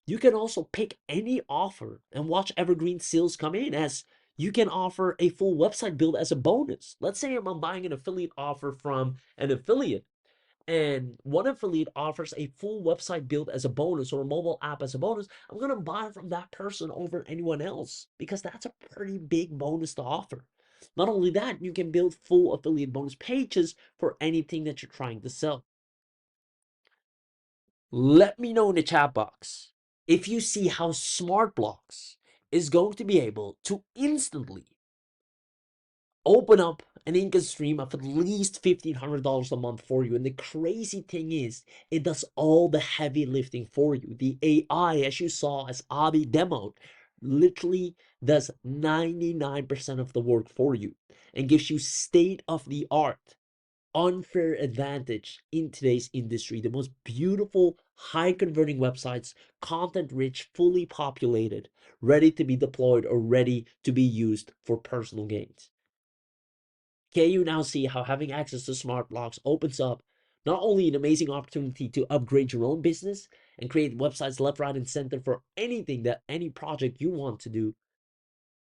You can also pick any offer and watch evergreen sales come in, as You can offer a full website build as a bonus. Let's say I'm buying an affiliate offer from an affiliate, and one affiliate offers a full website build as a bonus or a mobile app as a bonus. I'm going to buy from that person over anyone else because that's a pretty big bonus to offer. Not only that, you can build full affiliate bonus pages for anything that you're trying to sell. Let me know in the chat box if you see how SmartBloks is going to be able to instantly open up an income stream of at least $1,500 a month for you. And the crazy thing is, it does all the heavy lifting for you. The AI, as you saw, as Abi demoed, literally does 99% of the work for you and gives you state of the art unfair advantage in today's industry. The most beautiful, high converting websites, content rich, fully populated, ready to be deployed or ready to be used for personal gains. Can you now see how having access to SmartBloks opens up not only an amazing opportunity to upgrade your own business and create websites left, right, and center for anything that any project you want to do,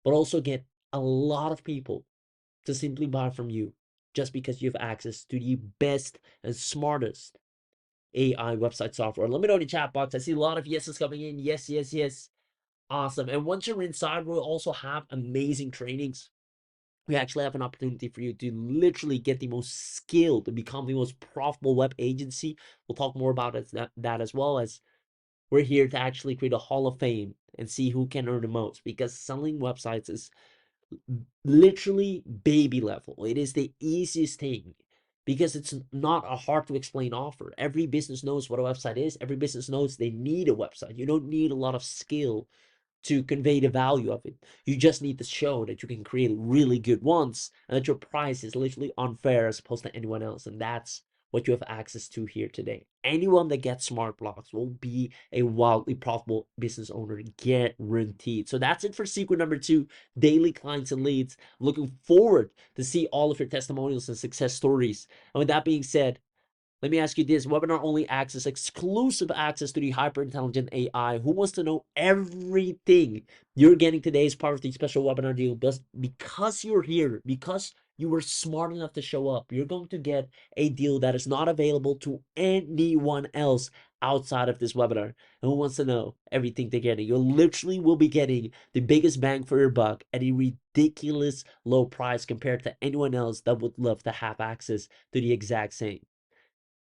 but also get a lot of people to simply buy from you just because you have access to the best and smartest AI website software. Let me know in the chat box. I see a lot of yeses coming in. Yes, yes, yes. Awesome. And once you're inside, we'll also have amazing trainings. We actually have an opportunity for you to literally get the most skilled and become the most profitable web agency. We'll talk more about that as well, as we're here to actually create a hall of fame and see who can earn the most, because selling websites is literally baby level. It is the easiest thing because it's not a hard to explain offer. Every business knows what a website is. Every business knows they need a website. You don't need a lot of skill to convey the value of it. You just need to show that you can create really good ones and that your price is literally unfair as opposed to anyone else. And that's what you have access to here today. Anyone that gets SmartBloks will be a wildly profitable business owner, guaranteed. So that's it for secret number 2, daily clients and leads. I'm looking forward to see all of your testimonials and success stories. And with that being said, let me ask you this: webinar only access, exclusive access to the hyper intelligent AI. Who wants to know everything you're getting today as part of the special webinar deal? Because you're here, because you were smart enough to show up, you're going to get a deal that is not available to anyone else outside of this webinar. And who wants to know everything they're getting? You literally will be getting the biggest bang for your buck at a ridiculous low price compared to anyone else that would love to have access to the exact same.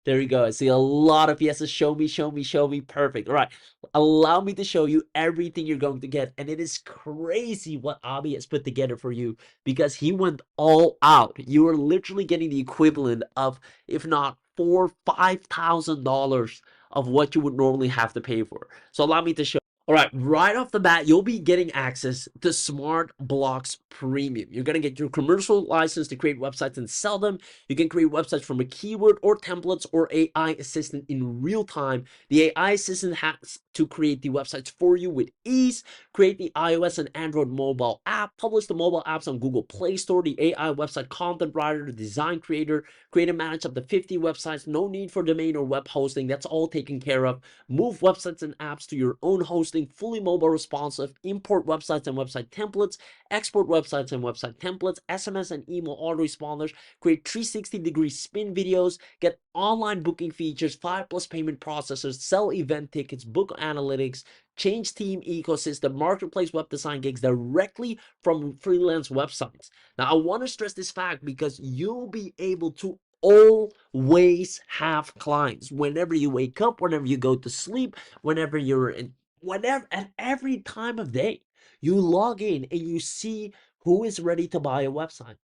There you go. I see a lot of yeses. Show me, show me, show me. Perfect. All right. Allow me to show you everything you're going to get. And it is crazy what Abi has put together for you because he went all out. You are literally getting the equivalent of, if not $4,000-$5,000 of what you would normally have to pay for. So allow me to show. All right off the bat, you'll be getting access to SmartBloks Premium. You're going to get your commercial license to create websites and sell them. You can create websites from a keyword or templates or AI assistant in real time. The AI assistant has to create the websites for you with ease, create the iOS and Android mobile app, publish the mobile apps on Google Play Store, the AI website content writer, the design creator, create and manage up to 50 websites, no need for domain or web hosting. That's all taken care of. Move websites and apps to your own hosting, fully mobile responsive, import websites and website templates, export websites and website templates, SMS and email autoresponders, create 360-degree spin videos, get online booking features, 5+ payment processors, sell event tickets, book analytics, change team ecosystem, marketplace web design gigs directly from freelance websites. Now, I want to stress this fact because you'll be able to always have clients whenever you wake up, whenever you go to sleep, whenever you're in, whatever, at every time of day. You log in and you see who is ready to buy a website.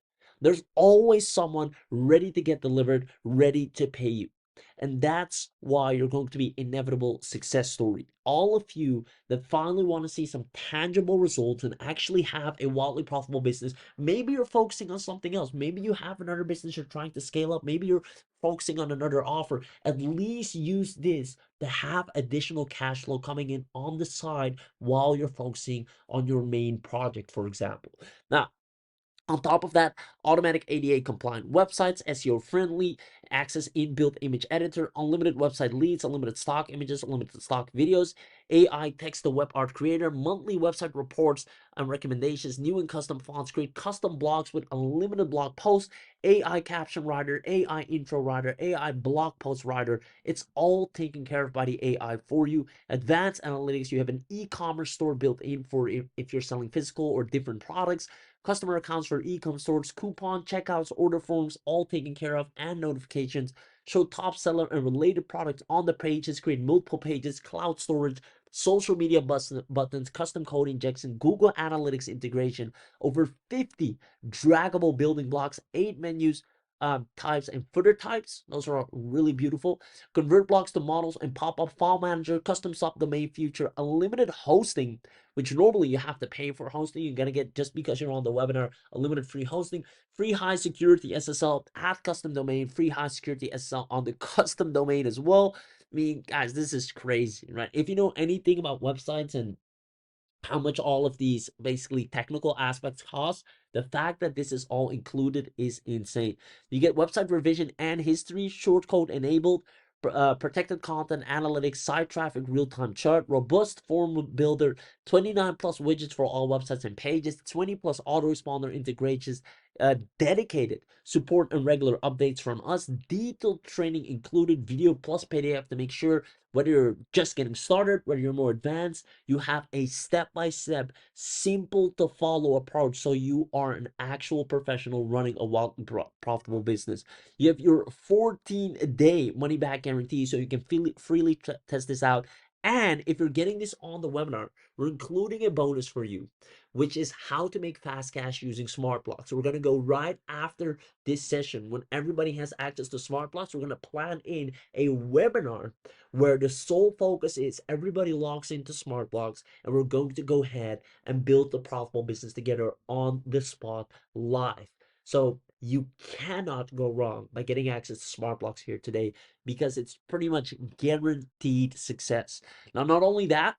There's always someone ready to get delivered, ready to pay you. And that's why you're going to be inevitable success story. All of you that finally want to see some tangible results and actually have a wildly profitable business. Maybe you're focusing on something else. Maybe you have another business you're trying to scale up. Maybe you're focusing on another offer. At least use this to have additional cash flow coming in on the side while you're focusing on your main project, for example. Now, on top of that, automatic ADA compliant websites, SEO friendly, access inbuilt image editor, unlimited website leads, unlimited stock images, unlimited stock videos, AI text to web art creator, monthly website reports and recommendations, new and custom fonts, create custom blogs with unlimited blog posts, AI caption writer, AI intro writer, AI blog post writer. It's all taken care of by the AI for you. Advanced analytics, you have an e-commerce store built in for if you're selling physical or different products, customer accounts for e-com stores, coupon, checkouts, order forms, all taken care of, and notifications. Show top seller and related products on the pages, create multiple pages, cloud storage, social media buttons, custom code injection, Google Analytics integration, over 50 draggable building blocks, 8 menus, types and footer types. Those are really beautiful. Convert blocks to models and pop-up file manager, custom subdomain feature, unlimited hosting, which normally you have to pay for hosting. You're gonna get, just because you're on the webinar, unlimited free hosting, free high security SSL, add custom domain, free high security SSL on the custom domain as well. I mean, guys, this is crazy, right? If you know anything about websites and how much all of these basically technical aspects cost, the fact that this is all included is insane. You get website revision and history, shortcode enabled, protected content analytics, site traffic real-time chart, robust form builder, 29 plus widgets for all websites and pages, 20 plus autoresponder integrations, dedicated support and regular updates from us, detailed training included, video plus PDF to make sure whether you're just getting started, whether you're more advanced, you have a step-by-step, simple to follow approach, so you are an actual professional running a wild and profitable business. You have your 14-day money-back guarantee, so you can freely test this out. And if you're getting this on the webinar, we're including a bonus for you, which is how to make fast cash using SmartBloks. So we're going to go right after this session. When everybody has access to SmartBloks, we're going to plan in a webinar where the sole focus is everybody logs into SmartBloks, and we're going to go ahead and build the profitable business together on the spot live. So you cannot go wrong by getting access to SmartBloks here today, because it's pretty much guaranteed success. Now, not only that,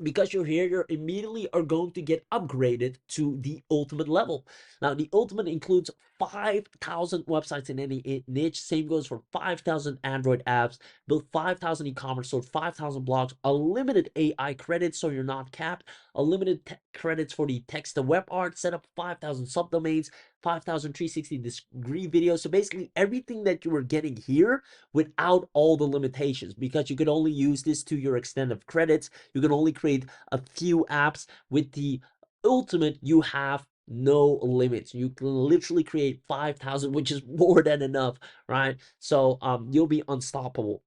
because you're here, you immediately are going to get upgraded to the ultimate level. Now, the ultimate includes 5,000 websites in any niche. Same goes for 5,000 Android apps, build 5,000 e-commerce stores, 5,000 blogs, unlimited AI credits, so you're not capped, unlimited credits for the text to web art, set up 5,000 subdomains, 5,000 360-degree videos. So basically everything that you were getting here without all the limitations, because you could only use this to your extent of credits. You can only create a few apps. With the ultimate, you have no limits. You can literally create 5,000, which is more than enough, right? So you'll be unstoppable.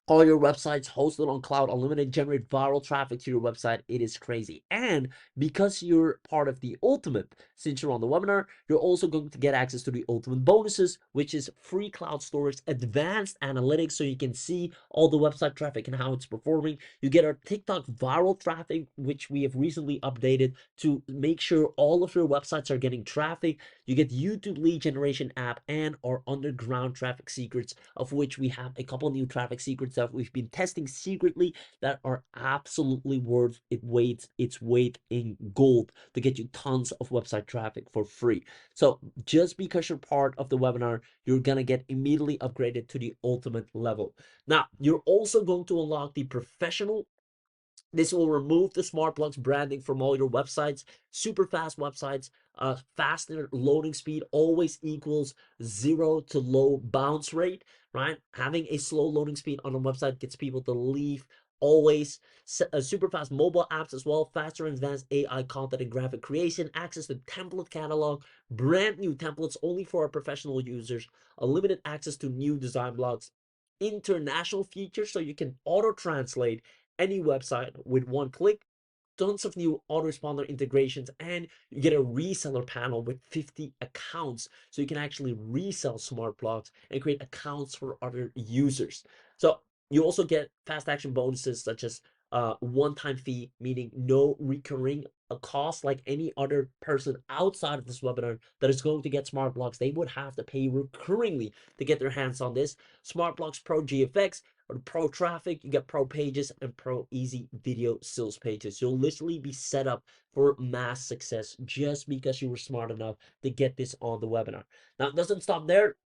All your websites hosted on cloud, unlimited, generate viral traffic to your website. It is crazy. And because you're part of the ultimate, since you're on the webinar, you're also going to get access to the ultimate bonuses, which is free cloud storage, advanced analytics, so you can see all the website traffic and how it's performing. You get our TikTok viral traffic, which we have recently updated to make sure all of your websites are getting traffic. You get YouTube lead generation app and our underground traffic secrets, of which we have a couple new traffic secrets that we've been testing secretly that are absolutely worth its weight in gold to get you tons of website traffic for free. So just because you're part of the webinar, you're gonna get immediately upgraded to the ultimate level. Now, you're also going to unlock the professional. This will remove the SmartBloks branding from all your websites. Super fast websites, faster loading speed always equals 0 to low bounce rate, right? Having a slow loading speed on a website gets people to leave always. Super fast mobile apps as well, faster and advanced AI content and graphic creation, access to template catalog, brand new templates only for our professional users, unlimited access to new design blocks, international features so you can auto translate any website with one click, tons of new autoresponder integrations, and you get a reseller panel with 50 accounts, so you can actually resell SmartBloks and create accounts for other users. So you also get fast action bonuses such as one-time fee, meaning no recurring cost like any other person outside of this webinar that is going to get SmartBloks. They would have to pay recurringly to get their hands on this. SmartBloks Pro GFX, or pro traffic, you get pro pages and pro easy video sales pages. You'll literally be set up for mass success just because you were smart enough to get this on the webinar. Now, it doesn't stop there.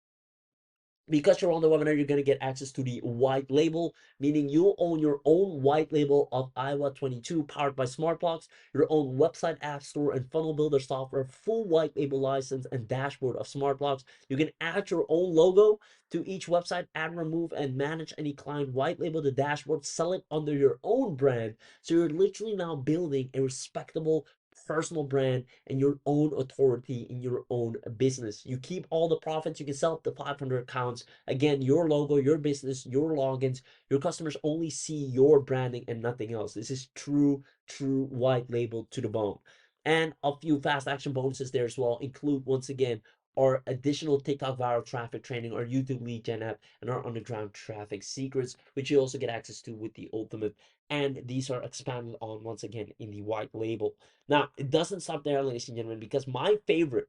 Because you're on the webinar, you're going to get access to the white label, meaning you own your own white label of Iowa 22 powered by SmartBloks, your own website, app store, and funnel builder software, full white label license, and dashboard of SmartBloks. You can add your own logo to each website, add, remove, and manage any client white label the dashboard, sell it under your own brand. So you're literally now building a respectable personal brand and your own authority in your own business. You keep all the profits. You can sell up to 500 accounts. Again, your logo, your business, your logins, your customers only see your branding and nothing else. This is true white label to the bone. And a few fast action bonuses there as well include, once again, our additional TikTok viral traffic training, our YouTube lead gen app, and our underground traffic secrets, which you also get access to with the ultimate. And these are expanded on once again in the white label. Now, it doesn't stop there, ladies and gentlemen, because my favorite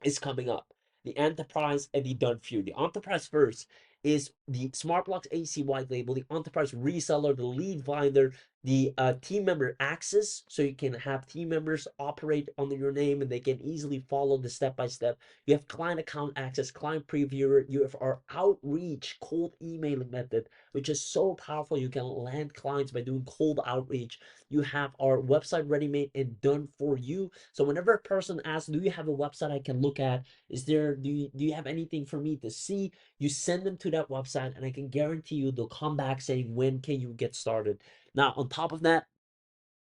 is coming up. The Enterprise and the Done Few. The Enterprise first is the SmartBloks AC white label, the Enterprise reseller, the lead finder, the team member access, so you can have team members operate under your name and they can easily follow the step by step. You have client account access, client previewer. You have our outreach cold emailing method, which is so powerful. You can land clients by doing cold outreach. You have our website ready made and done for you. So whenever a person asks, do you have a website I can look at? Do you have anything for me to see? You send them to that website and I can guarantee you they'll come back saying, when can you get started? Now, on top of that,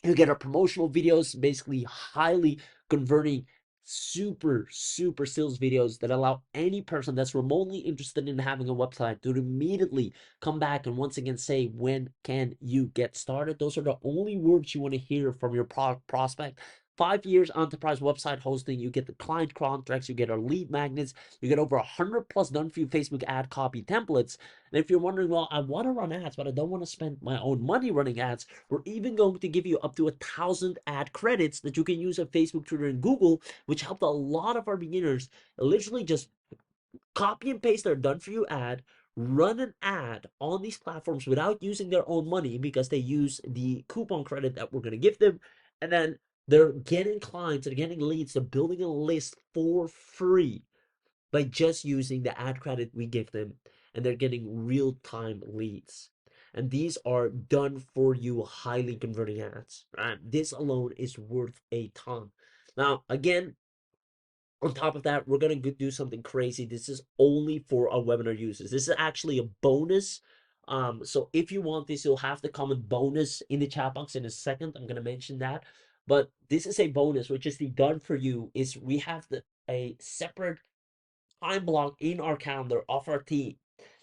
you get our promotional videos, basically highly converting, super sales videos that allow any person that's remotely interested in having a website to immediately come back and once again say, when can you get started? Those are the only words you want to hear from your prospect. 5 years enterprise website hosting, you get the client contracts, you get our lead magnets, you get over 100 plus done for you Facebook ad copy templates. And if you're wondering, well, I want to run ads, but I don't want to spend my own money running ads, we're even going to give you up to 1,000 ad credits that you can use on Facebook, Twitter, and Google, which helped a lot of our beginners literally just copy and paste their done for you ad, run an ad on these platforms without using their own money because they use the coupon credit that we're going to give them. And then they're getting clients, they're getting leads, they're building a list for free by just using the ad credit we give them, and they're getting real-time leads. And these are done for you, highly converting ads. Right? This alone is worth a ton. Now, again, on top of that, we're going to do something crazy. This is only for our webinar users. This is actually a bonus. So if you want this, you'll have to comment bonus in the chat box in a second. I'm going to mention that. But this is a bonus, which is the done for you, is we have a separate time block in our calendar of our team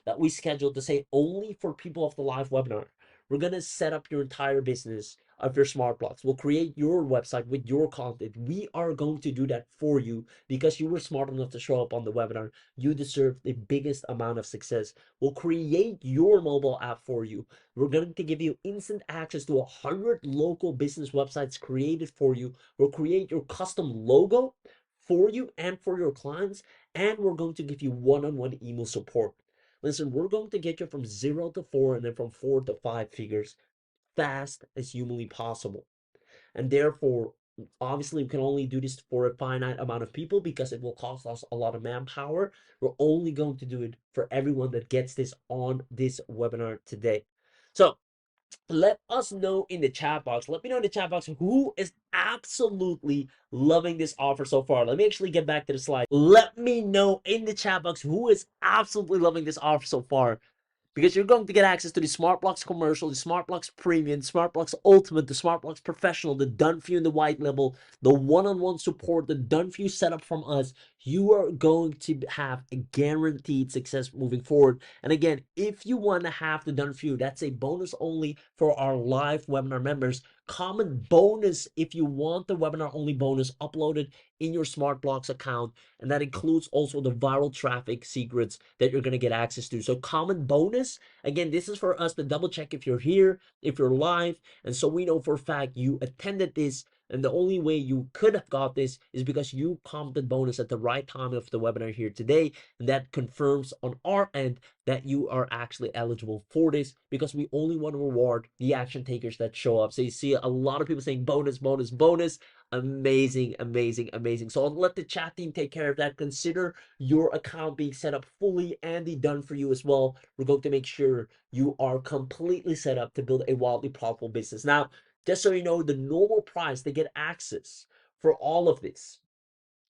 that we scheduled to say only for people of the live webinar. We're going to set up your entire business of your SmartBloks. We'll create your website with your content. We are going to do that for you because you were smart enough to show up on the webinar. You deserve the biggest amount of success. We'll create your mobile app for you. We're going to give you instant access to 100 local business websites created for you. We'll create your custom logo for you and for your clients, and we're going to give you one-on-one email support. Listen, we're going to get you from 0 to 4 and then from 4 to 5 figures fast as humanly possible. And therefore, obviously, we can only do this for a finite amount of people because it will cost us a lot of manpower. We're only going to do it for everyone that gets this on this webinar today. So let us know in the chat box. Let me know in the chat box who is absolutely loving this offer so far. Let me actually get back to the slide. Let me know in the chat box who is absolutely loving this offer so far, because you're going to get access to the SmartBloks commercial, the SmartBloks Premium, the SmartBloks Ultimate, the SmartBloks Professional, the done for you in the white label, the one-on-one support, the done for you setup from us. You are going to have a guaranteed success moving forward. And again, if you want to have the done for you, that's a bonus only for our live webinar members. Comment bonus if you want the webinar only bonus uploaded in your SmartBloks account, and that includes also the viral traffic secrets that you're going to get access to. So comment bonus, again, this is for us to double check if you're here, if you're live, and so we know for a fact you attended this And the only way you could have got this is because you commented bonus at the right time of the webinar here today. And that confirms on our end that you are actually eligible for this, because we only want to reward the action takers that show up. So you see a lot of people saying bonus, bonus, bonus. Amazing, amazing, amazing. So I'll let the chat team take care of that. Consider your account being set up fully and done for you as well. We're going to make sure you are completely set up to build a wildly profitable business. Now, just so you know, the normal price to get access for all of this,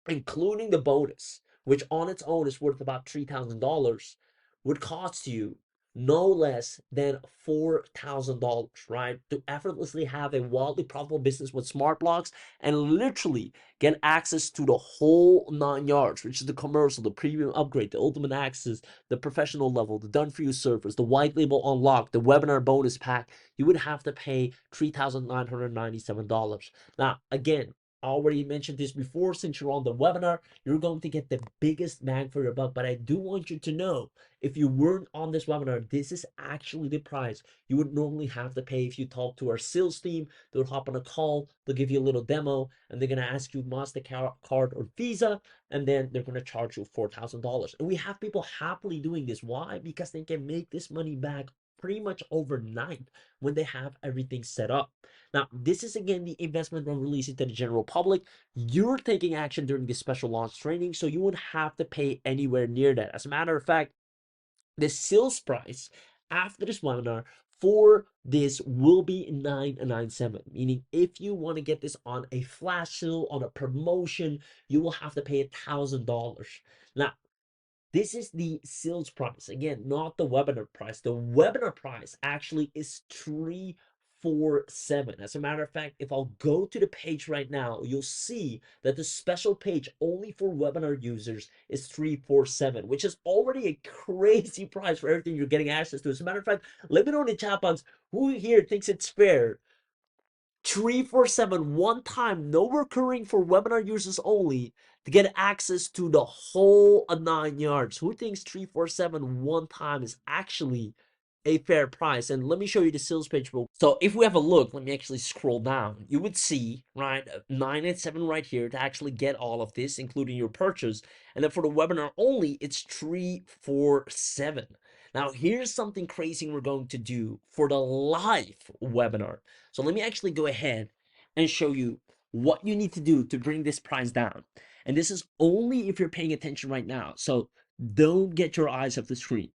including the bonus, which on its own is worth about $3,000, would cost you no less than $4,000, right? To effortlessly have a wildly profitable business with SmartBloks and literally get access to the whole 9 yards, which is the commercial, the premium upgrade, the ultimate access, the professional level, the done for you service, the white label unlock, the webinar bonus pack. You would have to pay $3,997. Now, again, I already mentioned this before. Since you're on the webinar, you're going to get the biggest bang for your buck. But I do want you to know, if you weren't on this webinar, this is actually the price you would normally have to pay if you talk to our sales team. They'll hop on a call, they'll give you a little demo, and they're going to ask you MasterCard or Visa, and then they're going to charge you $4,000. And we have people happily doing this. Why? Because they can make this money back pretty much overnight when they have everything set up. Now, this is again the investment when releasing to the general public. You're taking action during this special launch training, so you wouldn't have to pay anywhere near that. As a matter of fact, the sales price after this webinar for this will be $997, meaning if you want to get this on a flash sale, on a promotion, you will have to pay $1,000. Now, this is the sales price. Again, not the webinar price. The webinar price actually is 347. As a matter of fact, if I'll go to the page right now, you'll see that the special page only for webinar users is 347, which is already a crazy price for everything you're getting access to. As a matter of fact, let me know in the chat box who here thinks it's fair. 347 one time, no recurring, for webinar users only, to get access to the whole 9 yards. Who thinks 347 one time is actually a fair price? And let me show you the sales page. So if we have a look, let me actually scroll down. You would see, right, 987 right here to actually get all of this, including your purchase. And then for the webinar only, it's 347. Now, here's something crazy we're going to do for the live webinar. So let me actually go ahead and show you what you need to do to bring this price down. And this is only if you're paying attention right now. So don't get your eyes off the screen.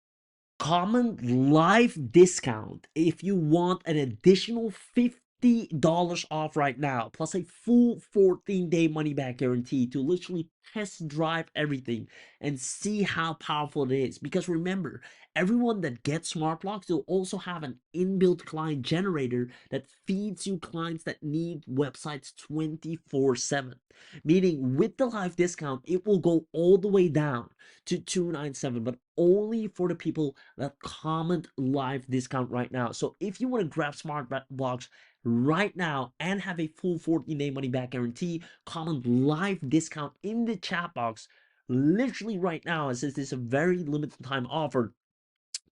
Common live discount if you want an additional $50 off right now, plus a full 14-day money back guarantee to literally test drive everything and see how powerful it is. Because remember, everyone that gets SmartBloks will also have an inbuilt client generator that feeds you clients that need websites 24/7. Meaning with the live discount, it will go all the way down to 297, but only for the people that comment live discount right now. So if you want to grab SmartBloks right now and have a full 14-day money back guarantee, comment live discount in the chat box literally right now, since this is a very limited time offer,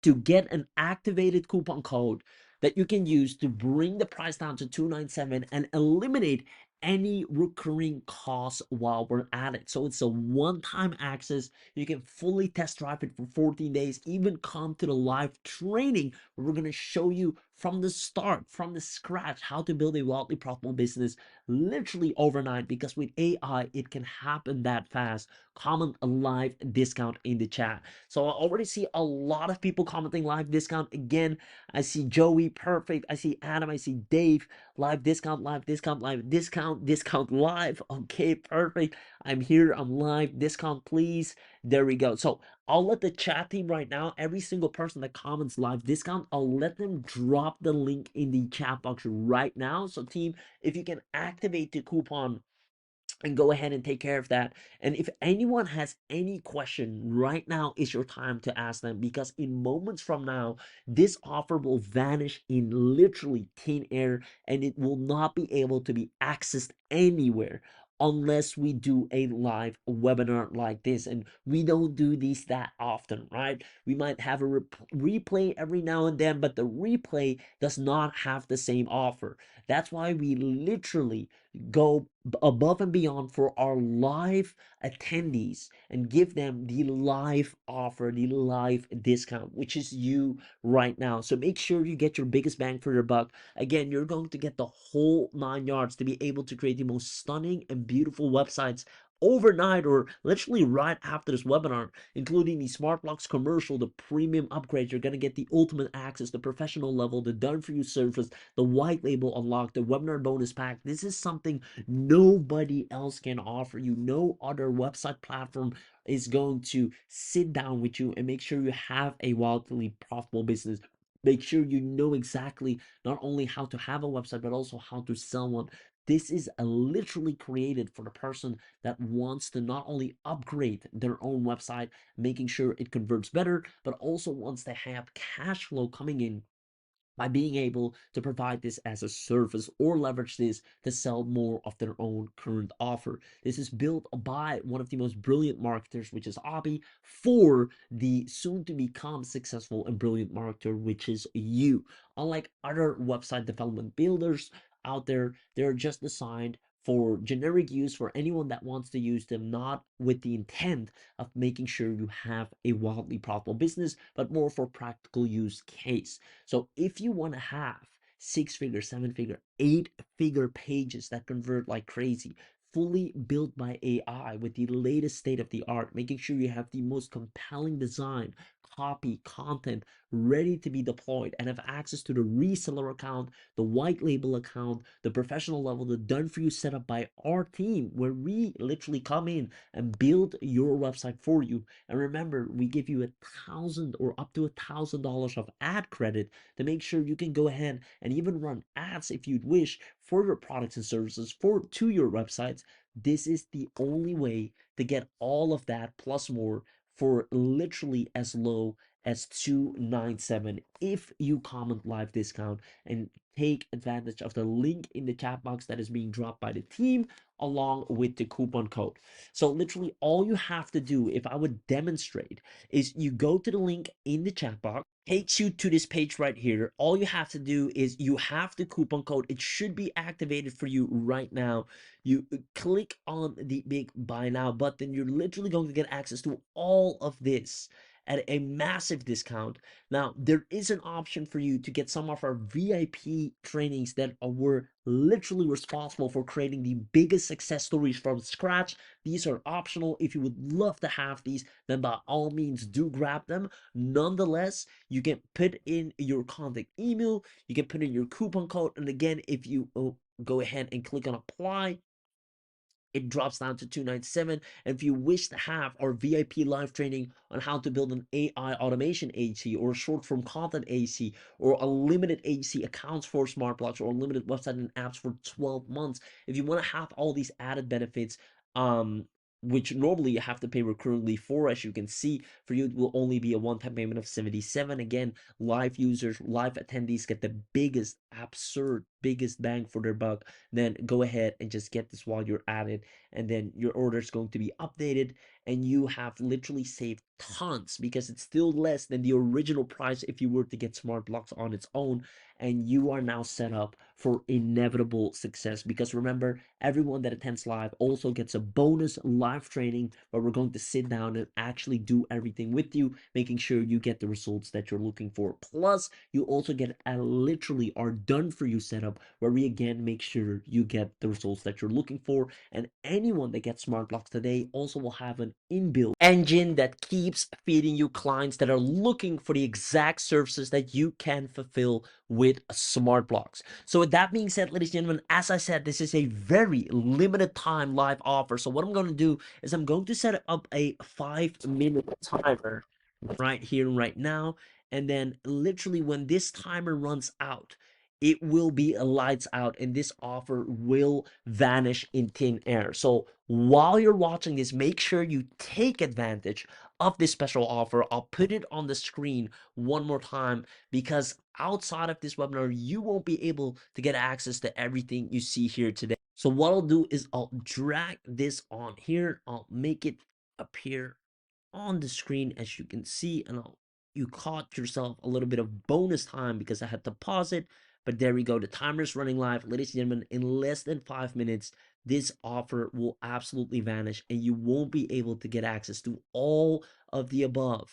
to get an activated coupon code that you can use to bring the price down to 297 and eliminate any recurring costs while we're at it. So it's a one-time access. You can fully test drive it for 14 days, even come to the live training where we're going to show you from the start, from the scratch, how to build a wildly profitable business literally overnight, because with AI, it can happen that fast. Comment a live discount in the chat. So I already see a lot of people commenting live discount. Again, I see Joey, perfect. I see Adam, I see Dave, live discount, live discount, live discount, discount live. Okay, perfect. I'm here, I'm live, discount please. There we go. So I'll let the chat team right now, every single person that comments live discount, I'll let them drop the link in the chat box right now. So team, if you can activate the coupon and go ahead and take care of that. And if anyone has any question, right now is your time to ask them, because in moments from now, this offer will vanish in literally thin air and it will not be able to be accessed anywhere unless we do a live webinar like this. And we don't do these that often, right? We might have a replay every now and then, but the replay does not have the same offer. That's why we literally go above and beyond for our live attendees and give them the live offer, the live discount, which is you right now. So make sure you get your biggest bang for your buck. Again, you're going to get the whole 9 yards to be able to create the most stunning and beautiful websites overnight or literally right after this webinar, including the SmartBloks commercial, the premium upgrade. You're going to get the ultimate access, the professional level, the done for you service, the white label unlock, the webinar bonus pack. This is something nobody else can offer you. No other website platform is going to sit down with you and make sure you have a wildly profitable business. Make sure you know exactly not only how to have a website, but also how to sell one. This is literally created for the person that wants to not only upgrade their own website, making sure it converts better, but also wants to have cash flow coming in by being able to provide this as a service or leverage this to sell more of their own current offer. This is built by one of the most brilliant marketers, which is Abby, for the soon to become successful and brilliant marketer, which is you. Unlike other website development builders out there, they're just designed for generic use for anyone that wants to use them, not with the intent of making sure you have a wildly profitable business, but more for practical use case. So if you want to have 6 figure, 7 figure, 8 figure pages that convert like crazy, fully built by AI with the latest state of the art, making sure you have the most compelling design, copy, content ready to be deployed, and have access to the reseller account, the white label account, the professional level, the done for you setup by our team, where we literally come in and build your website for you. And remember, we give you 1,000 or up to $1,000 of ad credit to make sure you can go ahead and even run ads if you'd wish for your products and services to your websites. This is the only way to get all of that plus more for literally as low as 297 if you comment live discount and take advantage of the link in the chat box that is being dropped by the team along with the coupon code. So literally all you have to do, if I would demonstrate, is you go to the link in the chat box, takes you to this page right here. All you have to do is you have the coupon code. It should be activated for you right now. You click on the big buy now button. You're literally going to get access to all of this at a massive discount. Now, there is an option for you to get some of our VIP trainings that were literally responsible for creating the biggest success stories from scratch. These are optional. If you would love to have these, then by all means do grab them. Nonetheless, you can put in your contact email, you can put in your coupon code, and again, if you go ahead and click on apply, it drops down to 297. And if you wish to have our VIP live training on how to build an AI automation agency or short form content agency or unlimited agency accounts for SmartBloks or unlimited website and apps for 12 months, if you want to have all these added benefits, which normally you have to pay recurringly for, as you can see, for you it will only be a one-time payment of 77. Again, live users, live attendees get the biggest, absurd, biggest bang for their buck. Then go ahead and just get this while you're at it, and then your order is going to be updated, and you have literally saved tons because it's still less than the original price if you were to get SmartBloks on its own. And you are now set up for inevitable success, because remember, everyone that attends live also gets a bonus live training where we're going to sit down and actually do everything with you, making sure you get the results that you're looking for. Plus, you also get a literally our done for you setup where we again make sure you get the results that you're looking for. And anyone that gets SmartBloks today also will have an inbuilt engine that keeps feeding you clients that are looking for the exact services that you can fulfill with SmartBloks. So with that being said, ladies and gentlemen, as I said, this is a very limited time live offer. So what I'm going to do is I'm going to set up a 5-minute timer right here, right now. And then literally when this timer runs out, it will be a lights out and this offer will vanish in thin air. So while you're watching this, make sure you take advantage of this special offer. I'll put it on the screen one more time, because outside of this webinar, you won't be able to get access to everything you see here today. So what I'll do is I'll drag this on here. I'll make it appear on the screen as you can see, and you caught yourself a little bit of bonus time because I had to pause it. But there we go. The timer is running live. Ladies and gentlemen, in less than 5 minutes, this offer will absolutely vanish and you won't be able to get access to all of the above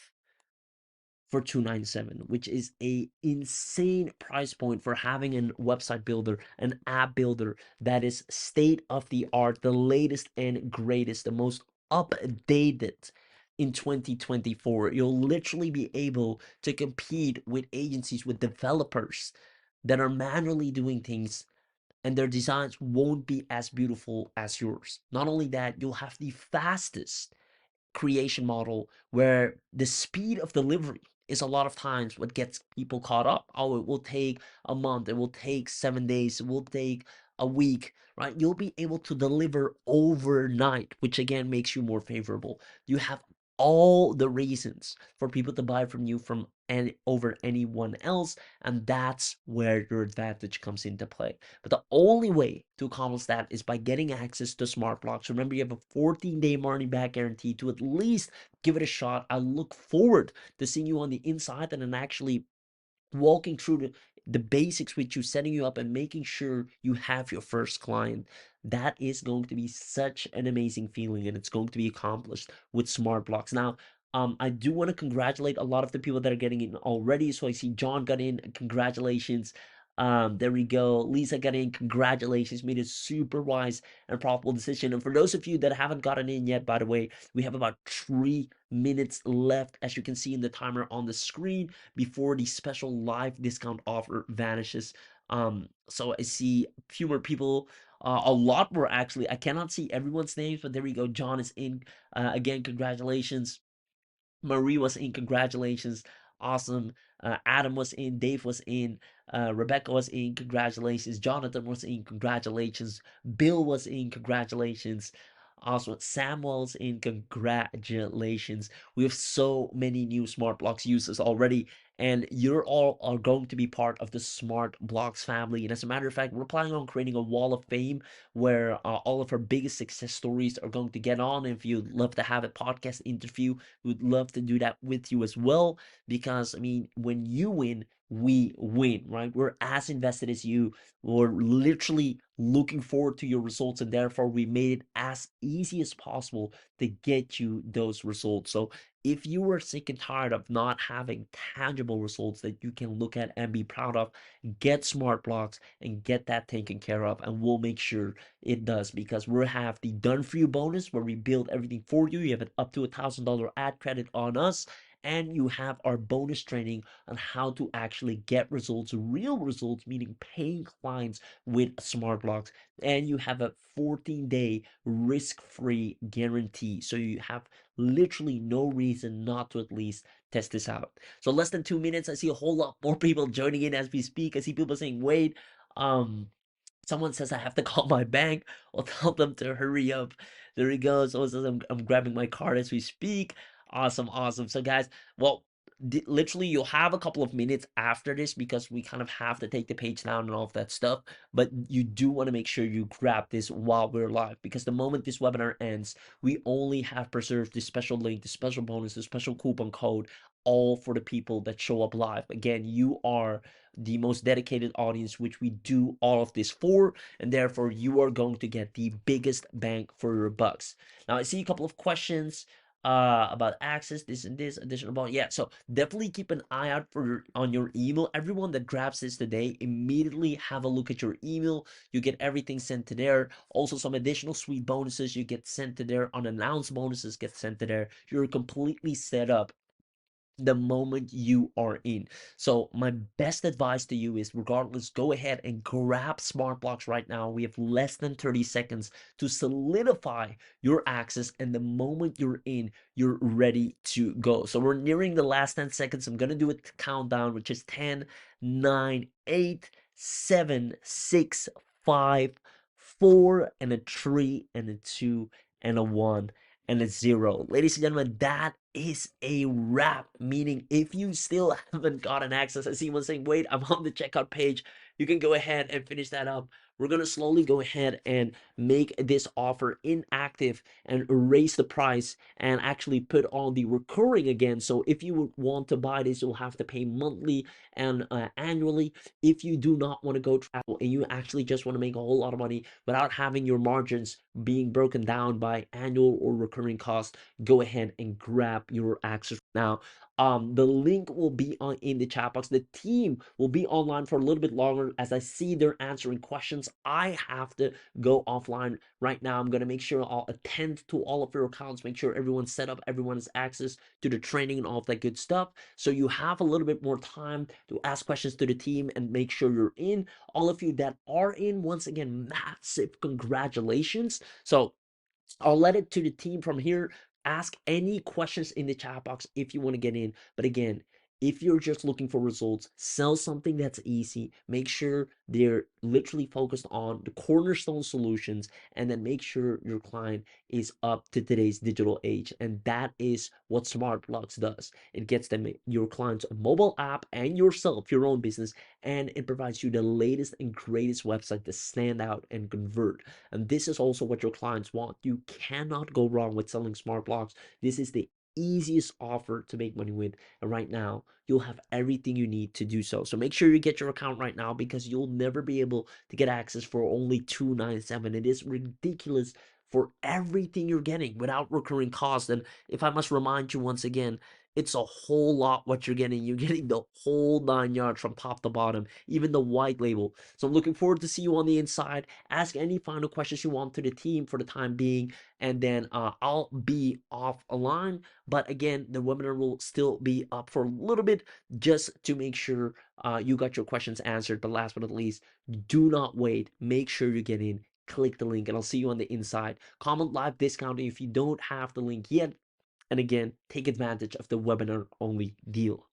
for 297, which is a insane price point for having a website builder, an app builder that is state of the art, the latest and greatest, the most updated in 2024. You'll literally be able to compete with agencies, with developers that are manually doing things, and their designs won't be as beautiful as yours. Not only that, you'll have the fastest creation model where the speed of delivery is a lot of times what gets people caught up. Oh, it will take a month, it will take 7 days, it will take a week, right? You'll be able to deliver overnight, which again makes you more favorable. You have all the reasons for people to buy from you from any over anyone else, and that's where your advantage comes into play. But the only way to accomplish that is by getting access to SmartBloks. Remember, you have a 14-day money back guarantee to at least give it a shot. I look forward to seeing you on the inside and then actually walking through the basics with you, setting you up and making sure you have your first client. That is going to be such an amazing feeling, and it's going to be accomplished with SmartBloks. Now, I do want to congratulate a lot of the people that are getting in already. So I see John got in, congratulations. There we go. Lisa got in, congratulations. Made a super wise and profitable decision. And for those of you that haven't gotten in yet, by the way, we have about 3 minutes left, as you can see in the timer on the screen, before the special live discount offer vanishes. So I see a few more people, a lot more actually. I cannot see everyone's names, but there we go. John is in. Again, congratulations. Marie was in, congratulations. Awesome. Adam was in, Dave was in, Rebecca was in, congratulations. Jonathan was in, congratulations. Bill was in, congratulations. Also, Samuel's in, congratulations. We have so many new SmartBloks users already, and you're all are going to be part of the SmartBloks family. And as a matter of fact, we're planning on creating a wall of fame where all of our biggest success stories are going to get on. If you'd love to have a podcast interview, we'd love to do that with you as well. Because I mean, when you win, we win, right? We're as invested as you. We're literally looking forward to your results, and therefore we made it as easy as possible to get you those results. So if you are sick and tired of not having tangible results that you can look at and be proud of, get SmartBloks and get that taken care of, and we'll make sure it does, because we have the done for you bonus where we build everything for you. You have an up to $1,000 ad credit on us, and you have our bonus training on how to actually get results, real results, meaning paying clients with SmartBloks. And you have a 14-day risk-free guarantee. So you have literally no reason not to at least test this out. So less than 2 minutes, I see a whole lot more people joining in as we speak. I see people saying, wait, someone says I have to call my bank. I'll tell them to hurry up. There he goes. Someone says I'm grabbing my card as we speak. Awesome, awesome. So guys, well, literally you'll have a couple of minutes after this because we kind of have to take the page down and all of that stuff. But you do want to make sure you grab this while we're live, because the moment this webinar ends, we only have preserved the special link, the special bonus, the special coupon code, all for the people that show up live. Again, you are the most dedicated audience which we do all of this for, and therefore you are going to get the biggest bang for your bucks. Now I see a couple of questions about access, this and this additional bonus. Yeah, so definitely keep an eye out for on your email. Everyone that grabs this today, immediately have a look at your email. You get everything sent to there. Also, some additional sweet bonuses you get sent to there. Unannounced bonuses get sent to there. You're completely set up the moment you are in. So my best advice to you is, regardless, go ahead and grab SmartBloks right now. We have less than 30 seconds to solidify your access, and the moment you're in, you're ready to go. So we're nearing the last 10 seconds. I'm gonna do a countdown, which is 10, 9, 8, 7, 6, 5, 4, and a 3, and a 2, and a 1, and a 0. Ladies and gentlemen, that is a wrap. Meaning, if you still haven't gotten access, I see one saying, wait, I'm on the checkout page. You can go ahead and finish that up we're going to slowly go ahead and make this offer inactive and erase the price and actually put on the recurring again. So if you would want to buy this, you'll have to pay monthly and annually. If you do not want to go travel and you actually just want to make a whole lot of money without having your margins being broken down by annual or recurring costs, go ahead and grab your access now. The link will be on in the chat box. The team will be online for a little bit longer as I see they're answering questions. I have to go offline right now. I'm gonna make sure I'll attend to all of your accounts, make sure everyone's set up, everyone has access to the training and all of that good stuff. So you have a little bit more time to ask questions to the team and make sure you're in. All of you that are in, once again, massive congratulations. So I'll let it to the team from here. Ask any questions in the chat box if you want to get in. But again, if you're just looking for results, sell something that's easy. Make sure they're literally focused on the cornerstone solutions, and then make sure your client is up to today's digital age. And that is what SmartBloks does. It gets them your clients a mobile app and yourself, your own business, and it provides you the latest and greatest website to stand out and convert. And this is also what your clients want. You cannot go wrong with selling SmartBloks. This is the easiest offer to make money with. And right now, you'll have everything you need to do so. So make sure you get your account right now, because you'll never be able to get access for only $297. It is ridiculous for everything you're getting without recurring costs. And if I must remind you once again, it's a whole lot what you're getting. You're getting the whole 9 yards from top to bottom, even the white label. So I'm looking forward to see you on the inside. Ask any final questions you want to the team for the time being, and then I'll be off a line. But again, the webinar will still be up for a little bit, just to make sure you got your questions answered. But last but not least, do not wait. Make sure you get in. Click the link, and I'll see you on the inside. Comment live discount if you don't have the link yet. And again, take advantage of the webinar only deal.